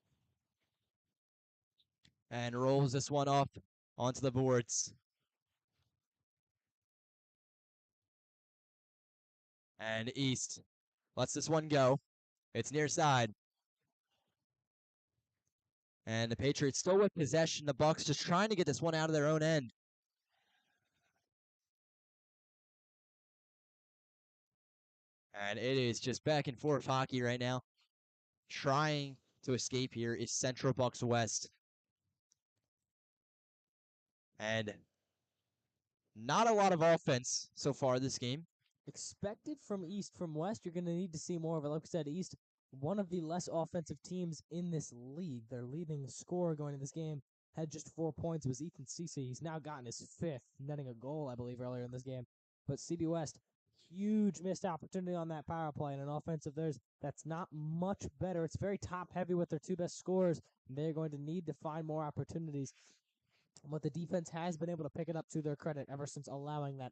S2: And rolls this one off onto the boards. And East lets this one go. It's near side. And the Patriots still with possession. The Bucks just trying to get this one out of their own end. And it is just back and forth hockey right now. Trying to escape here is Central Bucks West. And not a lot of offense so far this game.
S5: Expected from East. From West, you're going to need to see more of it. Like I said, East, one of the less offensive teams in this league. Their leading scorer going into this game had just 4 points. It was Ethan Cece. He's now gotten his 5th, netting a goal, I believe, earlier in this game. But CB West, huge missed opportunity on that power play, and an offense of theirs that's not much better. It's very top-heavy with their 2 best scorers, and they're going to need to find more opportunities. But the defense has been able to pick it up to their credit ever since allowing that,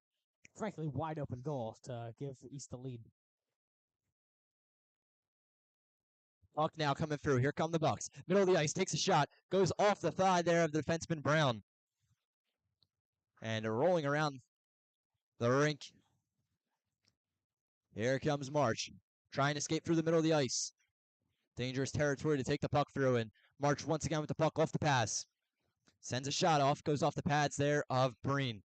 S5: frankly, wide-open goal to give East the lead.
S2: Puck now coming through. Here come the Bucks. Middle of the ice, takes a shot, goes off the thigh there of the defenseman Brown. And rolling around the rink. Here comes March, trying to skate through the middle of the ice. Dangerous territory to take the puck through, and March once again with the puck off the pass. Sends a shot off, goes off the pads there of Breen.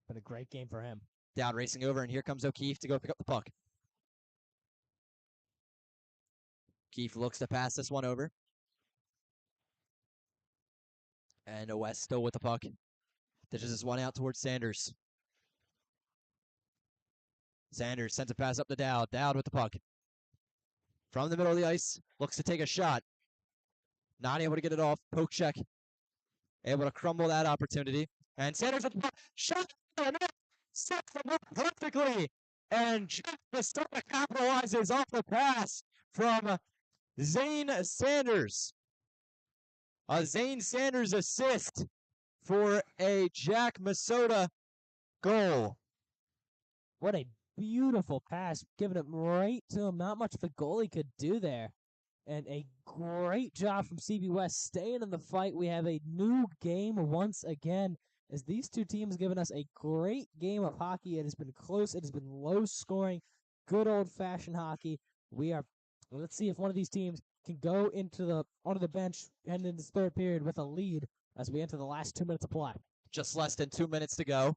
S5: Been a great game for him.
S2: Down racing over, and here comes O'Keefe to go pick up the puck. Keefe looks to pass this one over. And West still with the puck. Dishes this one out towards Sanders. Sanders sends a pass up to Dowd. Dowd with the puck. From the middle of the ice, looks to take a shot. Not able to get it off. Poke check. Able to crumble that opportunity. And Sanders with the puck. Shot! Set the puck perfectly. And Jeff Masona capitalizes off the pass from Zane Sanders. A Zane Sanders assist for a Jack Masota goal.
S5: What a beautiful pass, giving it right to him. Not much the goalie could do there. And a great job from CB West staying in the fight. We have a new game once again, as these two teams given us a great game of hockey. It has been close. It has been low scoring, good old-fashioned hockey. Let's see if one of these teams can go onto the bench and in this third period with a lead as we enter the last 2 minutes of play.
S2: Just less than 2 minutes to go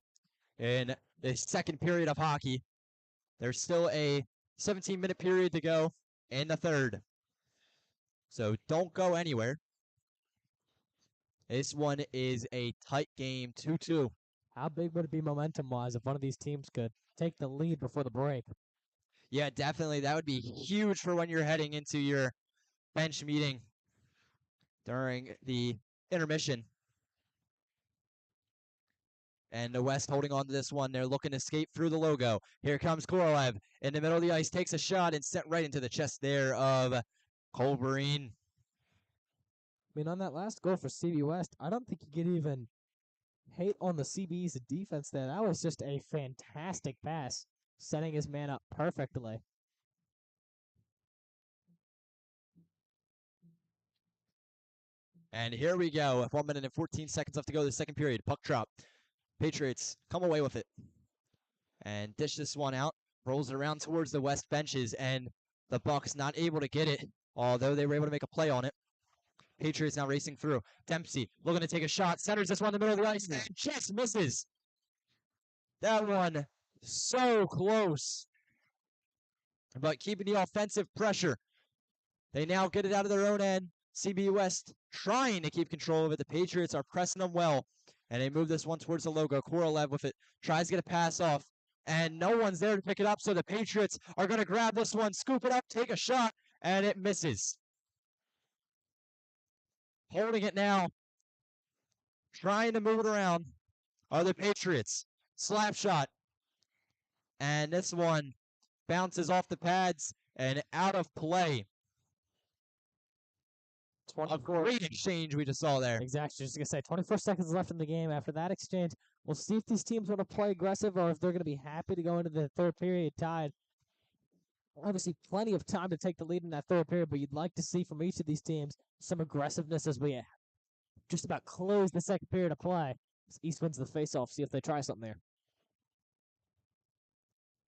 S2: in the second period of hockey. There's still a 17-minute period to go in the third. So don't go anywhere. This one is a tight game, 2-2.
S5: How big would it be momentum-wise if one of these teams could take the lead before the break?
S2: Yeah, definitely. That would be huge for when you're heading into your bench meeting during the intermission. And the West holding on to this one. They're looking to escape through the logo. Here comes Korolev in the middle of the ice, takes a shot and sent right into the chest there of Colburine.
S5: I mean, on that last goal for CB West, I don't think you could even hate on the CB's defense there. That was just a fantastic pass, setting his man up perfectly.
S2: And here we go. With 1 minute and 14 seconds left to go in the second period. Puck drop. Patriots come away with it. And dish this one out. Rolls it around towards the West benches. And the Bucks not able to get it, although they were able to make a play on it. Patriots now racing through. Dempsey looking to take a shot. Centers this one in the middle of the ice and just misses. That one so close. But keeping the offensive pressure. They now get it out of their own end. CB West trying to keep control of it. The Patriots are pressing them well. And they move this one towards the logo. Korolev with it. Tries to get a pass off. And no one's there to pick it up. So the Patriots are going to grab this one, scoop it up, take a shot. And it misses. Holding it now. Trying to move it around are the Patriots. Slap shot. And this one bounces off the pads and out of play. A great exchange we just saw there.
S5: Exactly. Just going to say, 24 seconds left in the game. After that exchange, we'll see if these teams want to play aggressive or if they're going to be happy to go into the third period tied. Obviously, plenty of time to take the lead in that third period, but you'd like to see from each of these teams some aggressiveness as we just about close the second period of play. East wins the faceoff. See if they try something there.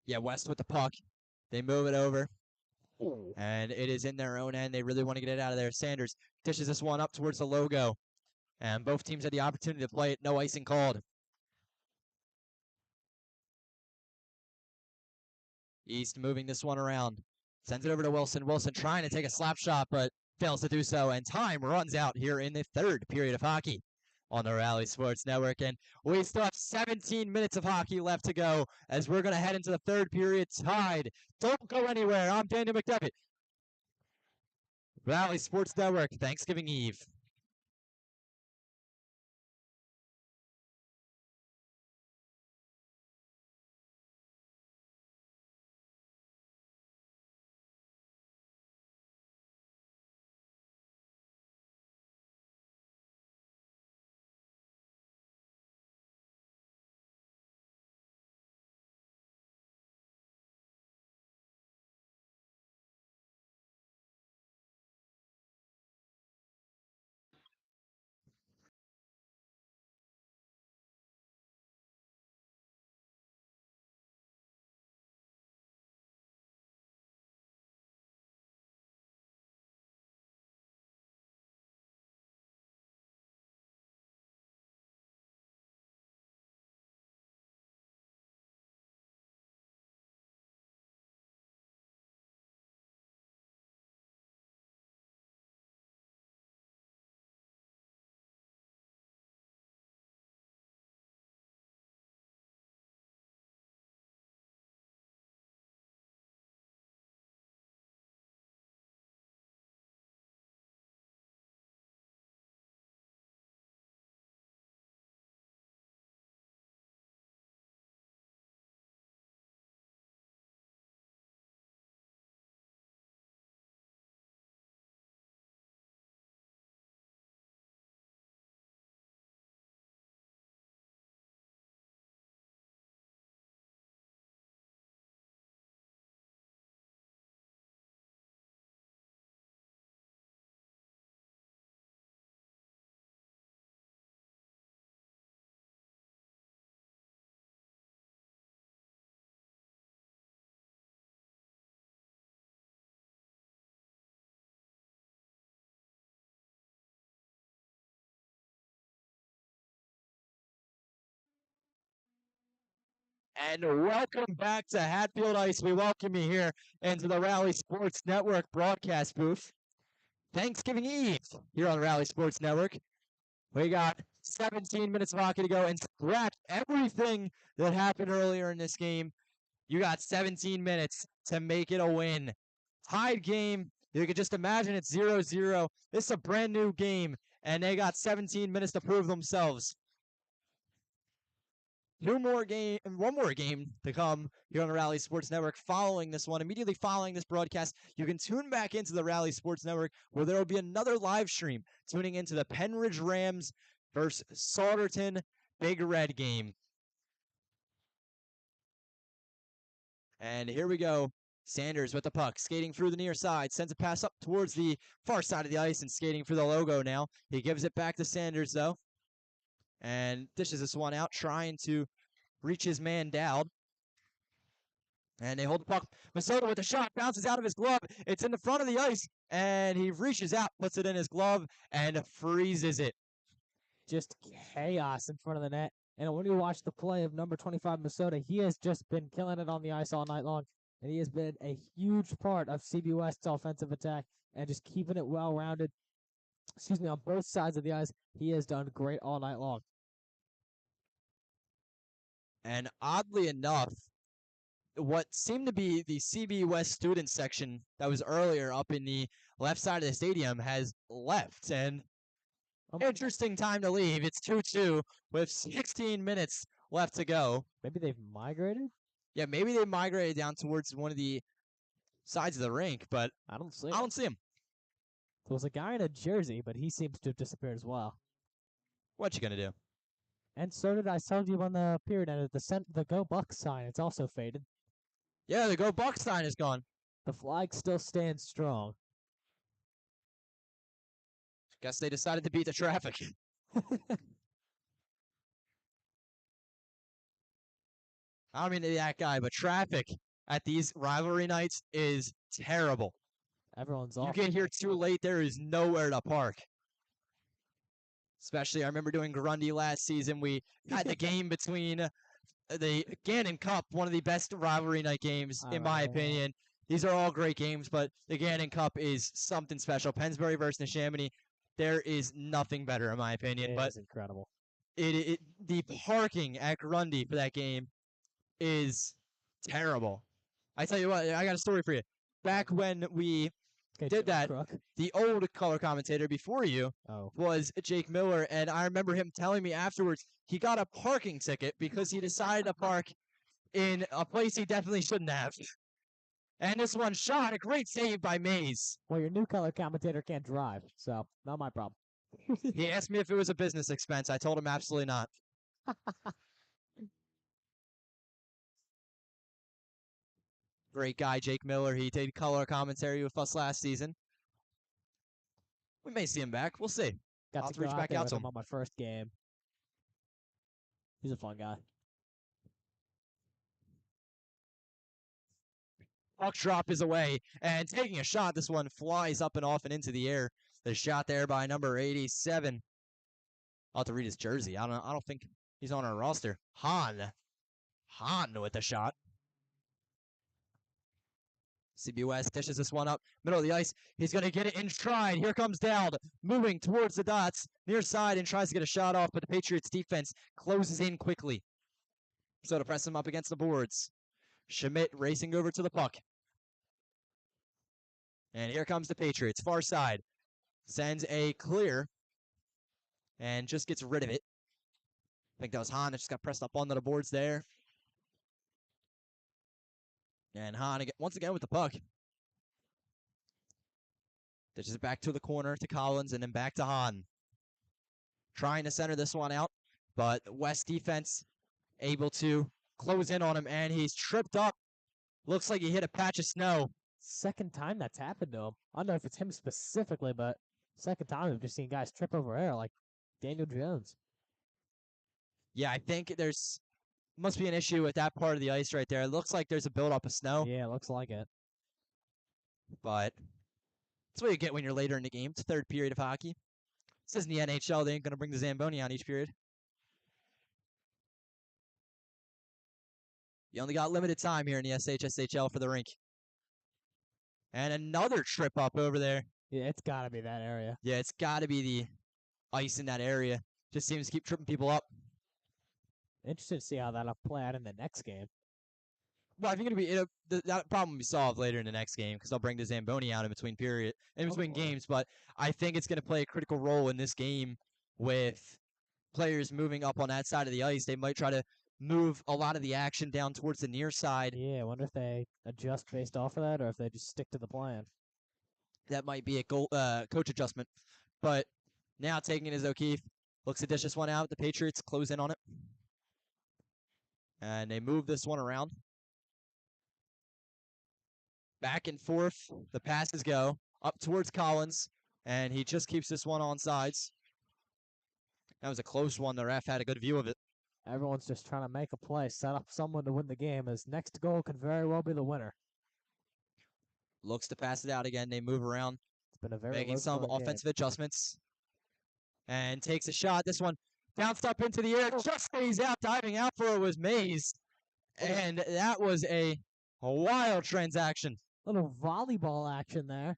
S2: Yeah, West with the puck. They move it over. And it is in their own end. They really want to get it out of there. Sanders dishes this one up towards the logo. And both teams had the opportunity to play it. No icing called. East moving this one around. Sends it over to Wilson. Wilson trying to take a slap shot, but fails to do so. And time runs out here in the third period of hockey on the Rally Sports Network. And we still have 17 minutes of hockey left to go as we're going to head into the third period tied. Don't go anywhere. I'm Daniel McDevitt. Rally Sports Network, Thanksgiving Eve. And welcome back to Hatfield Ice. We welcome you here into the Rally Sports Network broadcast booth. Thanksgiving Eve here on Rally Sports Network. We got 17 minutes of hockey to go, and scratch everything that happened earlier in this game. You got 17 minutes to make it a win. Tied game. You could just imagine it's 0-0. This is a brand new game, and they got 17 minutes to prove themselves. one more game to come here on the Rally Sports Network following this one. Immediately following this broadcast, you can tune back into the Rally Sports Network where there will be another live stream tuning into the Penridge Rams versus Sauderton Big Red game. And here we go. Sanders with the puck, skating through the near side, sends a pass up towards the far side of the ice and skating for the logo now. He gives it back to Sanders, though, and dishes this one out, trying to reach his man Dowd. And they hold the puck. Minnesota with the shot, bounces out of his glove. It's in the front of the ice, and he reaches out, puts it in his glove, and freezes it.
S5: Just chaos in front of the net. And when you watch the play of number 25 Minnesota, he has just been killing it on the ice all night long. And he has been a huge part of CB West's offensive attack and just keeping it well-rounded. On both sides of the ice. He has done great all night long.
S2: And oddly enough, what seemed to be the CB West student section that was earlier up in the left side of the stadium has left. And interesting time to leave. It's 2-2 with 16 minutes left to go.
S5: Maybe they've migrated?
S2: Yeah, maybe they migrated down towards one of the sides of the rink, but
S5: I don't see
S2: him.
S5: There was a guy in a jersey, but he seems to have disappeared as well.
S2: What you gonna do?
S5: And so did I told you on the period end, the Go Bucks sign. It's also faded.
S2: Yeah, the Go Bucks sign is gone.
S5: The flag still stands strong.
S2: Guess they decided to beat the traffic. I don't mean to be that guy, but traffic at these rivalry nights is terrible.
S5: Everyone's
S2: You
S5: off.
S2: get here too late, there is nowhere to park. Especially, I remember doing Grundy last season. We had the game between the Gannon Cup, one of the best rivalry night games, in my opinion. These are all great games, but the Gannon Cup is something special. Pennsbury versus Neshaminy, there is nothing better, in my opinion.
S5: It
S2: But
S5: is incredible.
S2: the parking at Grundy for that game is terrible. I tell you what, I got a story for you. Back when we did that, the old color commentator before you was Jake Miller, and I remember him telling me afterwards he got a parking ticket because he decided to park in a place he definitely shouldn't have. And this one shot, a great save by Mays.
S5: Well, your new color commentator can't drive, so not my problem.
S2: He asked me if it was a business expense. I told him absolutely not. Great guy, Jake Miller. He did color commentary with us last season. We may see him back. We'll see.
S5: Got
S2: I'll
S5: to
S2: reach
S5: go
S2: back
S5: out
S2: out to
S5: there with
S2: him.
S5: on my first game. He's a fun guy.
S2: Puck drop is away, and taking a shot, this one flies up and off and into the air. The shot there by number 87. I'll have to read his jersey. I don't think he's on our roster. Han with the shot. CB West dishes this one up, middle of the ice. He's going to get it in stride. Here comes Dowd, moving towards the dots, near side, and tries to get a shot off, but the Patriots defense closes in quickly. So to press him up against the boards. Schmidt racing over to the puck. And here comes the Patriots, far side. Sends a clear, and just gets rid of it. I think that was Han that just got pressed up onto the boards there. And Han, once again with the puck. Dishes it back to the corner to Collins and then back to Han. Trying to center this one out, but West defense able to close in on him, and he's tripped up. Looks like he hit a patch of snow.
S5: Second time that's happened to him. I don't know if it's him specifically, but second time we've just seen guys trip over air like Daniel Jones.
S2: Yeah, I think must be an issue with that part of the ice right there. It looks like there's a buildup of snow.
S5: Yeah, it looks like it.
S2: But that's what you get when you're later in the game. It's the third period of hockey. This isn't the NHL. They ain't going to bring the Zamboni on each period. You only got limited time here in the SHSHL for the rink. And another trip up over there.
S5: Yeah, it's got to be that area.
S2: Yeah, it's got to be the ice in that area. Just seems to keep tripping people up.
S5: Interested to see how that'll play out in the next game.
S2: Well, I think that problem will be solved later in the next game because I'll bring the Zamboni out in between games. But I think it's going to play a critical role in this game with players moving up on that side of the ice. They might try to move a lot of the action down towards the near side.
S5: Yeah, I wonder if they adjust based off of that or if they just stick to the plan.
S2: That might be a coach adjustment. But now taking it is O'Keefe. Looks to dish this one out. The Patriots close in on it. And they move this one around. Back and forth. The passes go up towards Collins. And he just keeps this one on sides. That was a close one. The ref had a good view of it.
S5: Everyone's just trying to make a play, set up someone to win the game, as next goal could very well be the winner.
S2: Looks to pass it out again. They move around.
S5: It's been a very
S2: Making some
S5: low-scoring game.
S2: offensive adjustments. And takes a shot. This one bounced up into the air. Just stays out. Diving out for it was Mays. And that was a wild transaction.
S5: Little volleyball action there.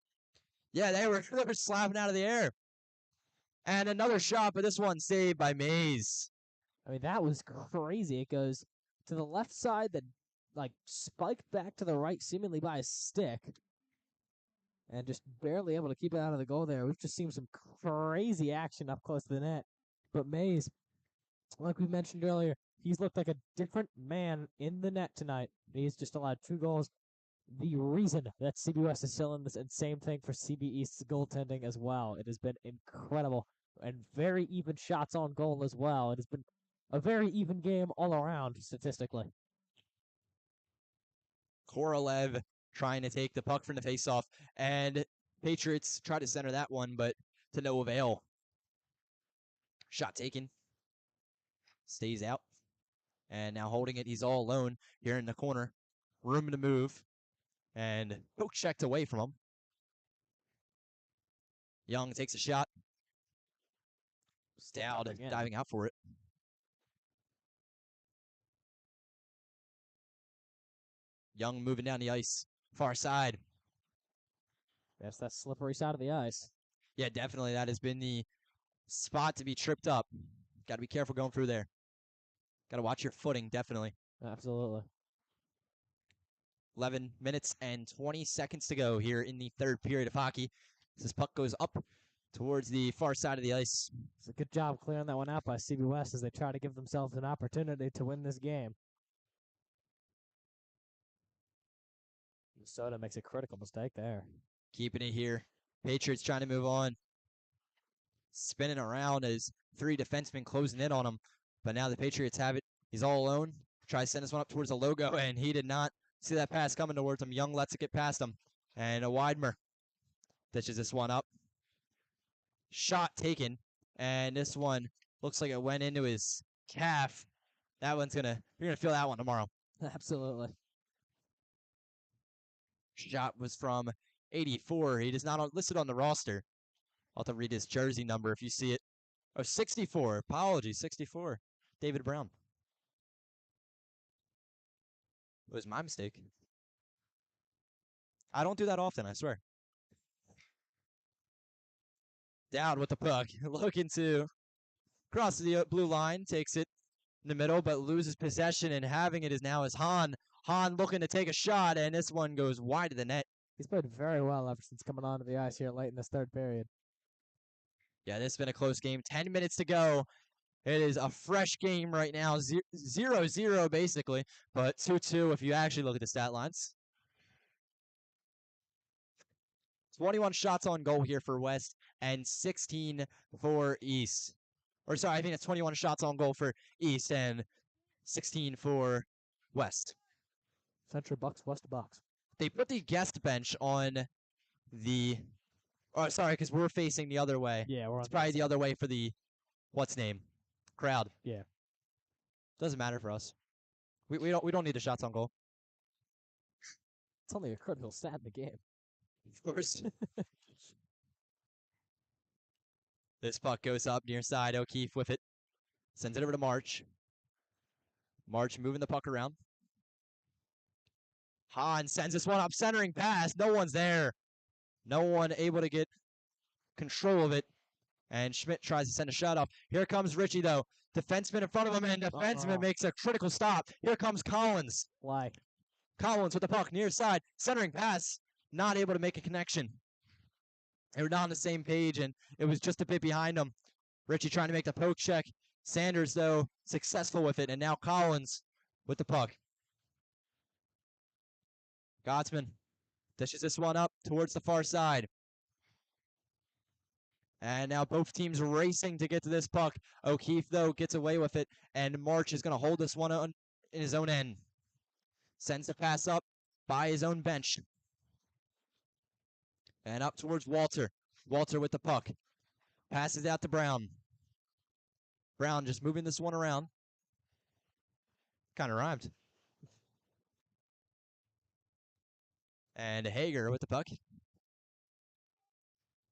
S2: Yeah, they were slapping out of the air. And another shot, but this one saved by Mays.
S5: I mean, that was crazy. It goes to the left side, that like spiked back to the right, seemingly by a stick, and just barely able to keep it out of the goal there. We've just seen some crazy action up close to the net. But Mays, like we mentioned earlier, he's looked like a different man in the net tonight. He's just allowed 2 goals. The reason that CB West is still in this, and same thing for CB East's goaltending as well. It has been incredible, and very even shots on goal as well. It has been a very even game all around, statistically.
S2: Korolev trying to take the puck from the faceoff, and Patriots try to center that one, but to no avail. Shot taken. Stays out. And now holding it, he's all alone here in the corner. Room to move. And poke checked away from him. Young takes a shot. Stout diving out for it. Young moving down the ice. Far side.
S5: That's that slippery side of the ice.
S2: Yeah, definitely. That has been the spot to be tripped up. Got to be careful going through there. Got to watch your footing, definitely.
S5: Absolutely.
S2: 11 minutes and 20 seconds to go here in the third period of hockey. This puck goes up towards the far side of the ice.
S5: It's a good job clearing that one out by CB West as they try to give themselves an opportunity to win this game. Minnesota makes a critical mistake there.
S2: Keeping it here. Patriots trying to move on. Spinning around as 3 defensemen closing in on him. But now the Patriots have it. He's all alone. Tries to send this one up towards the logo, and he did not see that pass coming towards him. Young lets it get past him. And a Weidmer ditches this one up. Shot taken. And this one looks like it went into his calf. That one's you're gonna feel that one tomorrow.
S5: Absolutely.
S2: Shot was from 84. He is not listed on the roster. I'll have to read his jersey number if you see it. Oh, 64. Apologies, 64. David Brown. It was my mistake. I don't do that often, I swear. Down with the puck. Looking to cross the blue line. Takes it in the middle, but loses possession, and having it is now is Hahn. Hahn looking to take a shot, and this one goes wide of the net.
S5: He's played very well ever since coming onto the ice here late in this third period.
S2: Yeah, this has been a close game. 10 minutes to go. It is a fresh game right now. 0-0 basically, but 2-2 if you actually look at the stat lines. 21 shots on goal here for West and 16 for East. Or sorry, I think it's 21 shots on goal for East and 16 for West.
S5: Central Bucks, West Bucks.
S2: They put the guest bench on the... Oh, sorry, because we're facing the other way.
S5: Yeah, we're on
S2: It's probably the other way for the... What's name? Crowd.
S5: Yeah.
S2: Doesn't matter for us. We don't need the shots on goal.
S5: It's only a critical stat in the game.
S2: Of course. This puck goes up near side. O'Keefe with it. Sends it over to March. March moving the puck around. Hahn sends this one up, centering pass. No one's there. No one able to get control of it. And Schmidt tries to send a shot off. Here comes Richie, though. Defenseman in front of him, and defenseman makes a critical stop. Here comes Collins.
S5: Why?
S2: Collins with the puck near side. Centering pass. Not able to make a connection. They were not on the same page, and it was just a bit behind him. Richie trying to make the poke check. Sanders, though, successful with it, and now Collins with the puck. Gottsman dishes this one up towards the far side. And now both teams racing to get to this puck. O'Keefe, though, gets away with it, and March is going to hold this one in his own end. Sends the pass up by his own bench. And up towards Walter. Walter with the puck. Passes out to Brown. Brown just moving this one around. Kind of rhymed. And Hager with the puck.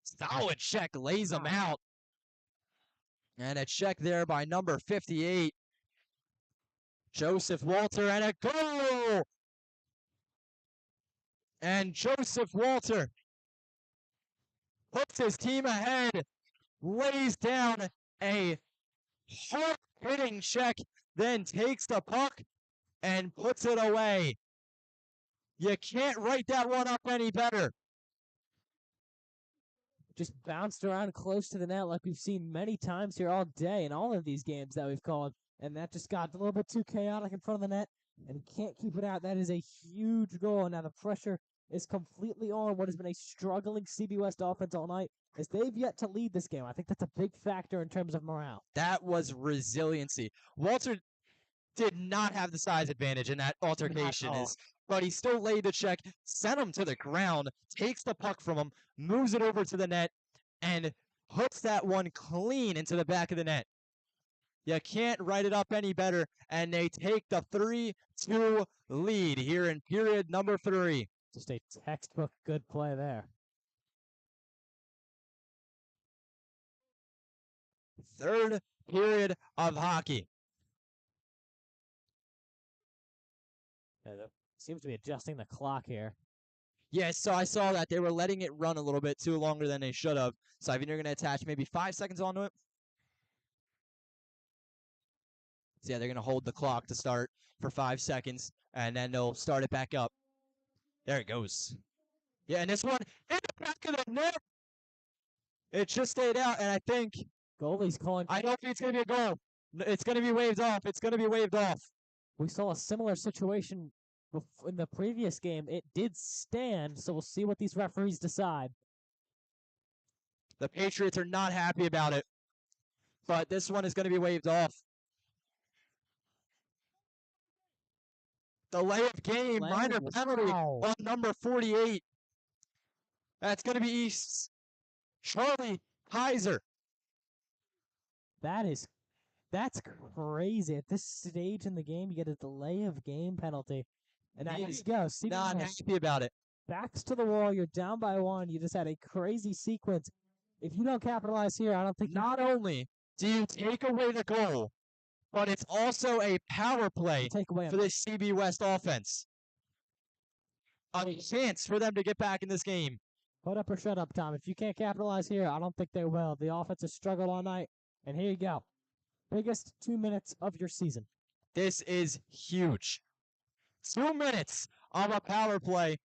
S2: Solid check, lays him out. And a check there by number 58. Joseph Walter, and a goal! And Joseph Walter puts his team ahead, lays down a hard-hitting check, then takes the puck and puts it away. You can't write that one up any better.
S5: Just bounced around close to the net like we've seen many times here all day in all of these games that we've called. And that just got a little bit too chaotic in front of the net, and he can't keep it out. That is a huge goal. Now the pressure is completely on what has been a struggling CB West offense all night, as they've yet to lead this game. I think that's a big factor in terms of morale.
S2: That was resiliency. Walter did not have the size advantage in that altercation, but he still laid the check, sent him to the ground, takes the puck from him, moves it over to the net, and hooks that one clean into the back of the net. You can't write it up any better, and they take the 3-2 lead here in period number 3.
S5: Just a textbook good play there.
S2: Third period of hockey.
S5: Seems to be adjusting the clock here.
S2: Yes, so I saw that. They were letting it run a little bit too longer than they should have. So I think they're going to attach maybe 5 seconds onto it. So yeah, they're going to hold the clock to start for 5 seconds, and then they'll start it back up. There it goes. Yeah, and this one in the back of the net. It just stayed out, and I think
S5: Goalie's calling.
S2: I don't think it's going to be a goal. It's going to be waved off. It's going to be waved off.
S5: We saw a similar situation in the previous game. It did stand, so we'll see what these referees decide.
S2: The Patriots are not happy about it, but this one is going to be waved off. Delay of game, minor penalty on number 48. That's going to be East's Charlie Heiser.
S5: That's crazy. At this stage in the game, you get a delay of game penalty. And now here you go.
S2: Not happy about it.
S5: Backs to the wall. You're down by 1. You just had a crazy sequence. If you don't capitalize here, I don't think.
S2: Not only do you take away the goal, but it's also a power play for this CB West offense. A chance for them to get back in this game.
S5: Put up or shut up, Tom. If you can't capitalize here, I don't think they will. The offense has struggled all night. And here you go. Biggest 2 minutes of your season.
S2: This is huge. 2 minutes of a power play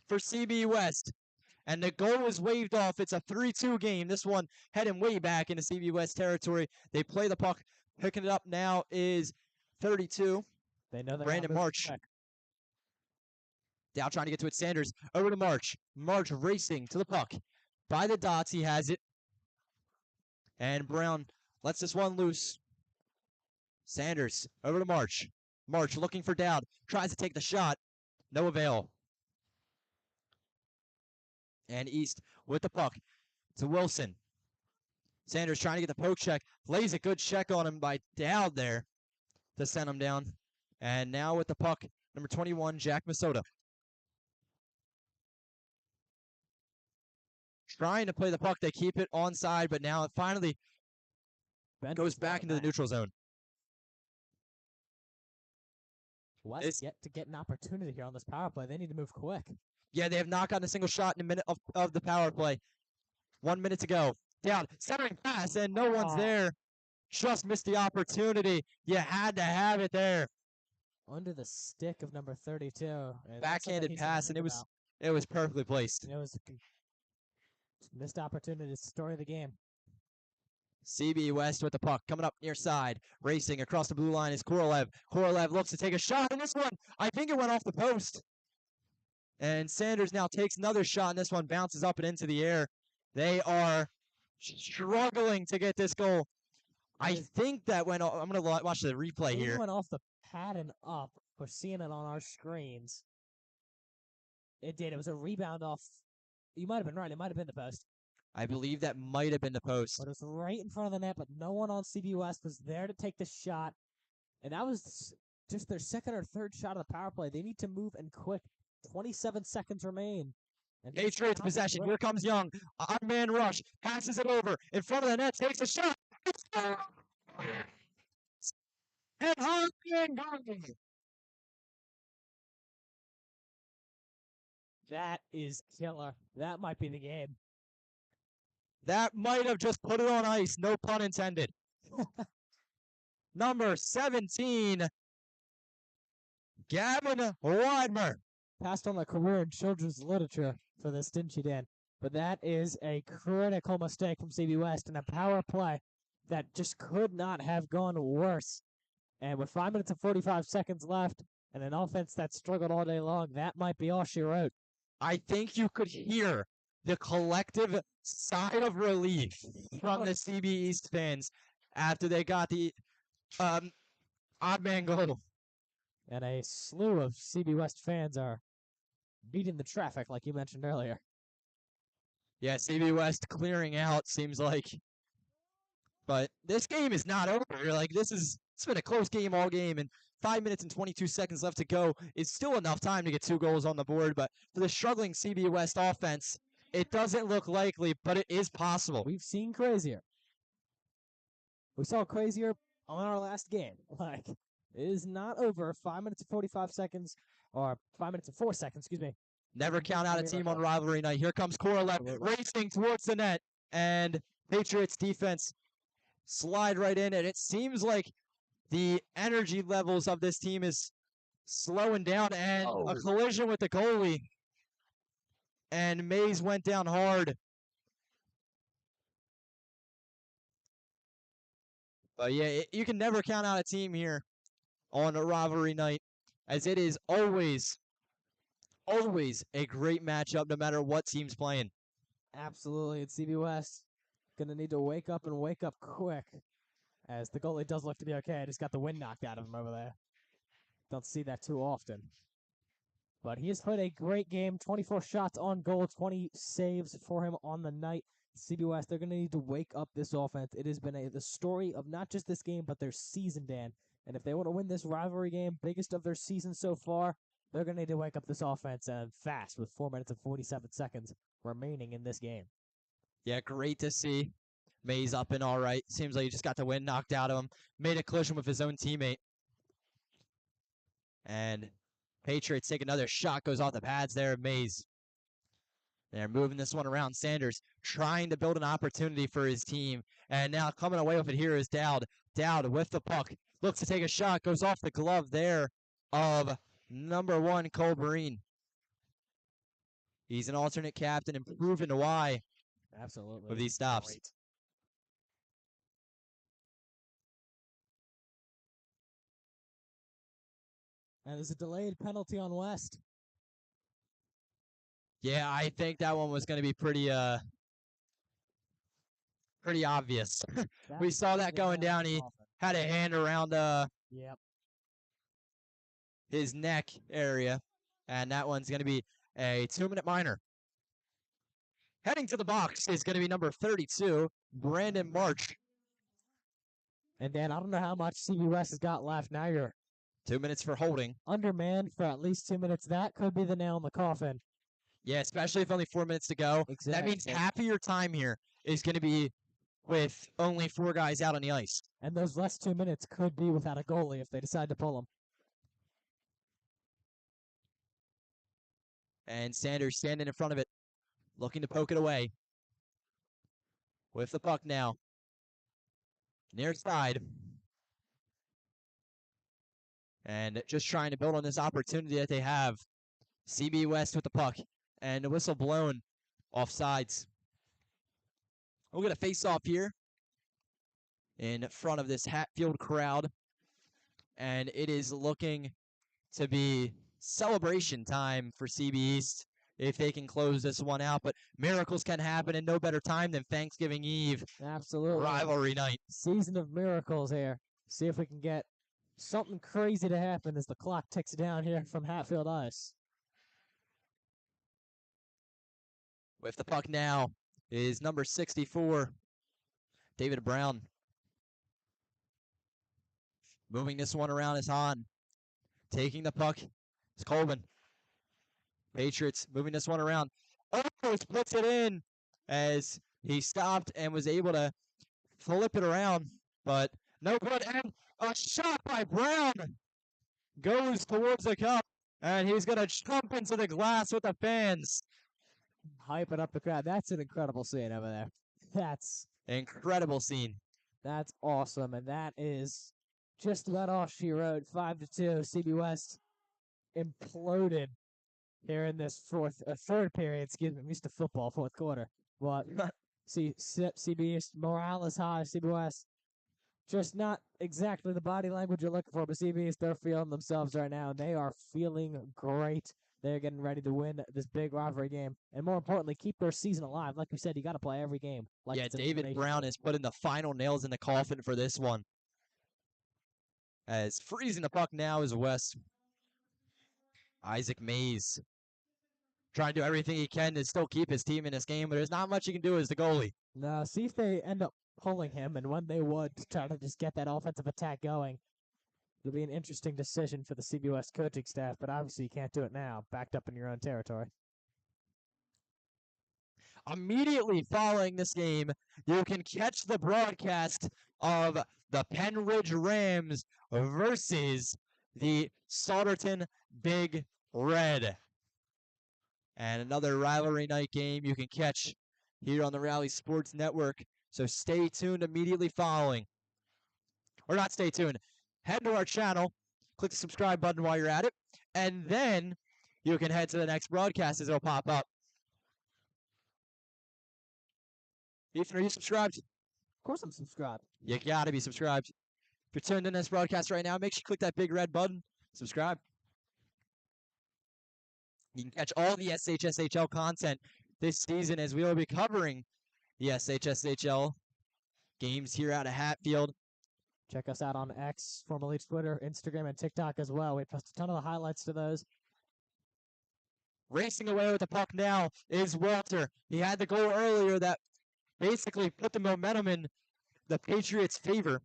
S2: for CB West. And the goal was waved off. It's a 3-2 game. This one heading way back into CB West territory. They play the puck. Picking it up now is 32.
S5: They know
S2: Brandon March. Dow trying to get to it. Sanders over to March. March racing to the puck. By the dots, he has it. And Brown lets this one loose. Sanders over to March. March looking for Dowd. Tries to take the shot. No avail. And East with the puck to Wilson. Sanders trying to get the poke check. Lays a good check on him by Dowd there to send him down. And now with the puck, number 21, Jack Masota. Trying to play the puck. They keep it onside, but now it finally goes back into the neutral zone.
S5: West yet to get an opportunity here on this power play. They need to move quick.
S2: Yeah, they have not gotten a single shot in a minute of the power play. 1 minute to go. Down, centering pass, and no one's there. Just missed the opportunity. You had to have it there.
S5: Under the stick of number 32.
S2: Backhanded pass, and it was perfectly placed.
S5: It was a missed opportunity. It's the story of the game.
S2: CB West with the puck coming up near side. Racing across the blue line is Korolev. Korolev looks to take a shot in this one. I think it went off the post. And Sanders now takes another shot, and this one bounces up and into the air. They are struggling to get this goal. I think that went. I'm going to watch the replay
S5: It
S2: here.
S5: went off the pad and up. We're seeing it on our screens. It did. It was a rebound off. You might have been right. It might have been the post.
S2: I believe that might have been the post.
S5: But it was right in front of the net, but no one on CB West was there to take the shot. And that was just their second or third shot of the power play. They need to move and quick. 27 seconds remain. And
S2: Patriots possession. Here comes Young. Odd man rush. Passes it over. In front of the net. Takes a shot. And Hartman going.
S5: That is killer. That might be the game.
S2: That might have just put it on ice. No pun intended. Number 17, Gavin Weidmer.
S5: Passed on a career in children's literature for this, didn't you, Dan? But that is a critical mistake from CB West and a power play that just could not have gone worse. And with 5 minutes and 45 seconds left and an offense that struggled all day long, that might be all she wrote.
S2: I think you could hear the collective sigh of relief from the CB East fans after they got the odd man goal.
S5: And a slew of CB West fans are beating the traffic, like you mentioned earlier.
S2: Yeah, CB West clearing out seems like. But this game is not over. It's been a close game all game, and 5 minutes and 22 seconds left to go. It's still enough time to get 2 goals on the board, but for the struggling CB West offense, it doesn't look likely, but it is possible.
S5: We've seen crazier. We saw crazier on our last game. It is not over. 5 minutes and 45 seconds, or 5 minutes and 4 seconds, excuse me.
S2: Never count out a team on rivalry night. Here comes Korolev racing towards the net, and Patriots defense slide right in, and it seems like the energy levels of this team is slowing down, and a collision with the goalie, and Mays went down hard. But yeah, you can never count out a team here on a rivalry night, as it is always a great matchup no matter what team's playing.
S5: Absolutely. It's CB West. Going to need to wake up and wake up quick, as the goalie does look to be okay. Just got the wind knocked out of him over there. Don't see that too often. But he has played a great game. 24 shots on goal, 20 saves for him on the night. CB West, they're going to need to wake up this offense. It has been the story of not just this game, but their season, Dan. And if they want to win this rivalry game, biggest of their season so far, they're going to need to wake up this offense and fast with 4 minutes and 47 seconds remaining in this game.
S2: Yeah, great to see. Mays up and all right. Seems like he just got the wind knocked out of him. Made a collision with his own teammate. And Patriots take another shot. Goes off the pads there. Mays. They're moving this one around. Sanders trying to build an opportunity for his team. And now coming away with it here is Dowd. Dowd with the puck. Looks to take a shot. Goes off the glove there of number 1, Cole Breen. He's an alternate captain and proven why.
S5: Absolutely.
S2: With these stops.
S5: Great. And there's a delayed penalty on West.
S2: Yeah, I think that one was going to be pretty obvious. We saw that going down. He had a hand around
S5: Yep.
S2: his neck area, and that one's going to be a 2-minute minor. Heading to the box is going to be number 32, Brandon March.
S5: And Dan, I don't know how much CB West has got left. Now you're
S2: 2 minutes for holding.
S5: undermanned for at least 2 minutes. That could be the nail in the coffin.
S2: Yeah, especially if only 4 minutes to go.
S5: Exactly.
S2: That means half of your time here is going to be with only 4 guys out on the ice.
S5: And those last 2 minutes could be without a goalie if they decide to pull him.
S2: And Sanders standing in front of it, looking to poke it away. With the puck now. Near side. And just trying to build on this opportunity that they have. CB West with the puck. And the whistle blown off sides. We'll get a face-off here. in front of this Hatfield crowd. And it is looking to be celebration time for CB East if they can close this one out. But miracles can happen, and no better time than Thanksgiving Eve
S5: Absolutely.
S2: rivalry night.
S5: Season of miracles here. See if we can get something crazy to happen as the clock ticks down here from Hatfield Ice.
S2: With the puck now is number 64, David Brown. Moving this one around is Hahn. Taking the puck is Colvin. Patriots moving this one around. Almost puts it in as he stopped and was able to flip it around, but no good. And a shot by Brown goes towards the cup, and he's going to jump into the glass with the fans.
S5: Hyping up the crowd. That's an incredible scene over there. That's
S2: Incredible scene.
S5: awesome, and that is just about all she wrote. 5-2. CB West imploded here in this third period. Excuse me. I'm used to football, fourth quarter. But CB East morale is high. CB West just not exactly the body language you're looking for, but CB East, they're feeling themselves right now, and they are feeling great. They're getting ready to win this big rivalry game, and more importantly, keep their season alive. Like we said, you got to play every game. Like
S2: Yeah,
S5: it's an
S2: David
S5: elimination
S2: Brown
S5: game.
S2: is putting the final nails in the coffin for this one. As freezing the puck now is West. Isaac Mays trying to do everything he can to still keep his team in this game, but there's not much he can do as the goalie.
S5: No, see if they end up pulling him, and when they would, to try to just get that offensive attack going. It'll be an interesting decision for the CB West coaching staff, but obviously you can't do it now, backed up in your own territory.
S2: Immediately following this game, you can catch the broadcast of the Penridge Rams versus the Sauderton Big Red. And another rivalry night game you can catch here on the Rally Sports Network. So stay tuned immediately following. Or not stay tuned. Head to our channel, click the subscribe button while you're at it, and then you can head to the next broadcast as it'll pop up. Ethan, are you subscribed?
S5: Of course I'm subscribed.
S2: You gotta be subscribed. If you're tuned in this broadcast right now, make sure you click that big red button. Subscribe. You can catch all the SHSHL content this season as we will be covering the SHSHL games here out of Hatfield.
S5: Check us out on X, formerly Twitter, Instagram, and TikTok as well. We post a ton of the highlights to those.
S2: Racing away with the puck now is Walter. He had the goal earlier that basically put the momentum in the Patriots' favor.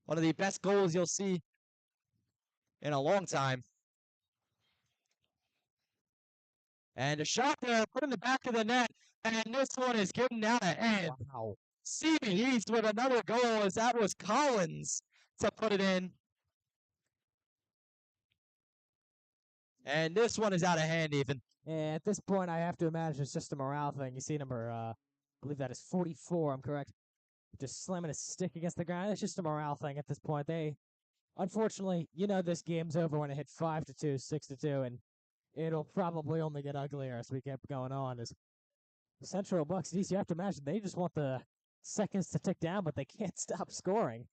S2: One of the best goals you'll see in a long time. And a shot there, put in the back of the net, and this one is getting out ahead.
S5: Wow.
S2: CB East with another goal as that was Collins to put it in. And this one is out of hand, Ethan.
S5: And at this point, I have to imagine it's just a morale thing. You see number, I believe that is 44, I'm correct. Just slamming his stick against the ground. It's just a morale thing at this point. Unfortunately, this game's over when it hit 5-2, 6-2, and it'll probably only get uglier as we keep going on. As Central Bucks East, you have to imagine they just want the seconds to tick down, but they can't stop scoring.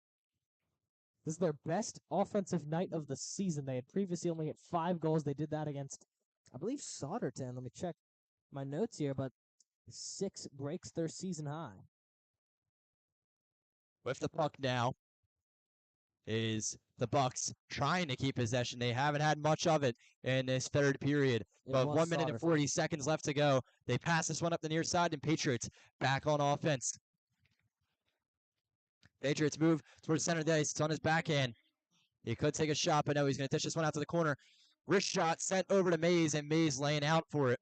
S5: This is their best offensive night of the season. They had previously only hit 5 goals. They did that against, I believe, Sauderton. Let me check my notes here, but 6 breaks their season high.
S2: With the puck now is the Bucks trying to keep possession. They haven't had much of it in this third period. But 1 minute and 40 seconds left to go. They pass this one up the near side, and Patriots back on offense. Patriots move towards center of the ice. It's on his backhand. He could take a shot, but no, he's going to dish this one out to the corner. Wrist shot sent over to Mays, and Mays laying out for it.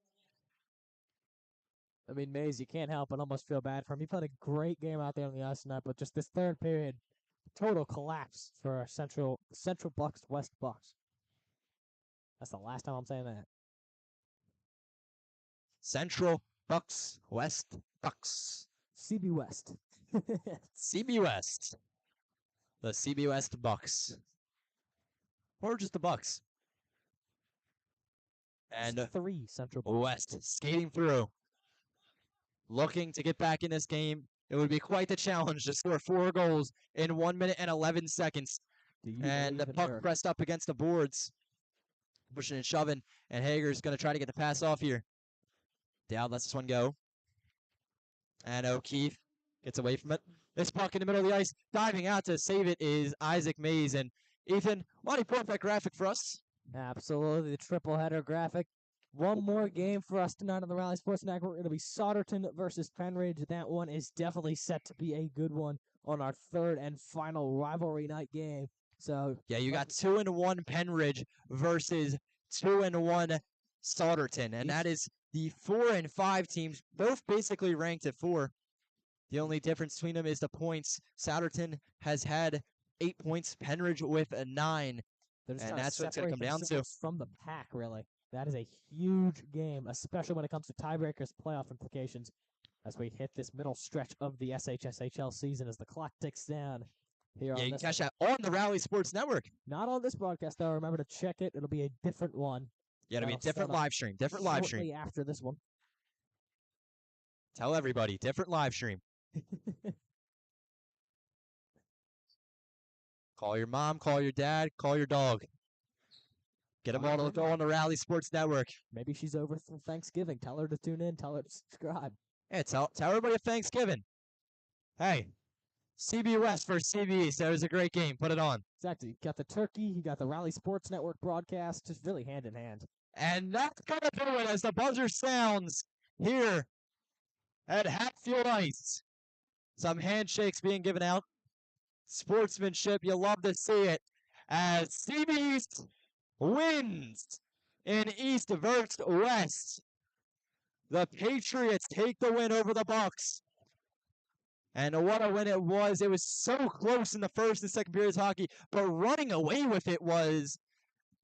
S5: I mean, Mays, you can't help but almost feel bad for him. He played a great game out there on the ice tonight, but just this third period, total collapse for our Central Bucks, West Bucks. That's the last time I'm saying that.
S2: Central Bucks, West Bucks.
S5: CB West.
S2: CB West. The CB West Bucks. Or just the Bucks. And
S5: 3 Central Bucks.
S2: West skating through. Looking to get back in this game. It would be quite the challenge to score 4 goals in 1 minute and 11 seconds.
S5: Do you
S2: And the
S5: believe in
S2: puck
S5: her?
S2: pressed up against the boards. Pushing and shoving. And Hager's going to try to get the pass off here. Dowd lets this one go. And O'Keefe gets away from it. This puck in the middle of the ice. Diving out to save it is Isaac Mays. And Ethan, why don't you pull up that graphic for us?
S5: Absolutely, the triple header graphic. One more game for us tonight on the Rally Sports Network. It'll be Sauderton versus Penridge. That one is definitely set to be a good one on our third and final rivalry night game. So
S2: Yeah, you got 2-1 Penridge versus 2-1 Sauderton. And that is the 4 and 5 teams, both basically ranked at 4. The only difference between them is the points. Sauderton has had 8 points, Penridge with a 9.
S5: they're just
S2: And
S5: trying
S2: that's what it's gonna
S5: separate
S2: come down to.
S5: themselves from the pack, really. That is a huge game, especially when it comes to tiebreakers, playoff implications, as we hit this middle stretch of the SHSHL season as the clock ticks down here
S2: Yeah,
S5: on
S2: you
S5: this
S2: can catch that on the Rally Sports Network.
S5: Not on this broadcast, though. Remember to check it. It'll be a different one.
S2: Yeah, it'll be a
S5: That'll
S2: different
S5: start up
S2: live stream. Different live stream.
S5: shortly after this one.
S2: Tell everybody, different live stream. Call your mom, call your dad, call your dog. Get them all to go on the Rally Sports Network.
S5: Maybe she's over for Thanksgiving. Tell her to tune in. Tell her to subscribe.
S2: Yeah, tell everybody at Thanksgiving. Hey, CB West versus CB East. That was a great game. Put it on.
S5: Exactly. You got the turkey. You got the Rally Sports Network broadcast. Just really hand in hand.
S2: And that's going to do it as the buzzer sounds here at Hatfield Ice. Some handshakes being given out. Sportsmanship, you love to see it. As CB East wins in East versus West. The Patriots take the win over the Bucks. And what a win it was. It was so close in the first and second periods of hockey, but running away with it was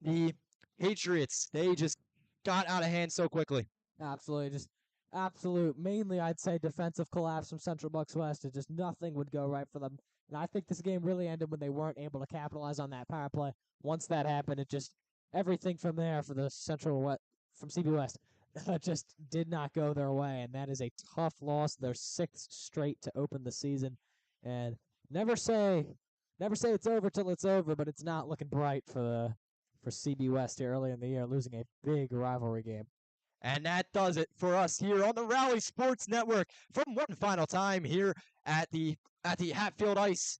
S2: the Patriots. They just got out of hand so quickly.
S5: Absolutely. Just absolute, mainly I'd say defensive collapse from Central Bucks West. It just nothing would go right for them. And I think this game really ended when they weren't able to capitalize on that power play. Once that happened, it just, everything from there for the Central West, from CB West, just did not go their way. And that is a tough loss. Their 6th straight to open the season. And never say it's over till it's over, but it's not looking bright for CB West here early in the year, losing a big rivalry game.
S2: And that does it for us here on the Rally Sports Network. From one final time here at the Hatfield Ice.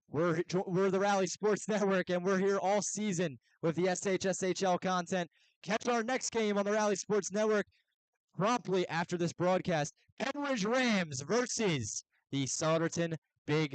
S2: We're the Rally Sports Network, and we're here all season with the SHSHL content. Catch our next game on the Rally Sports Network promptly after this broadcast. Penridge Rams versus the Sauderton Big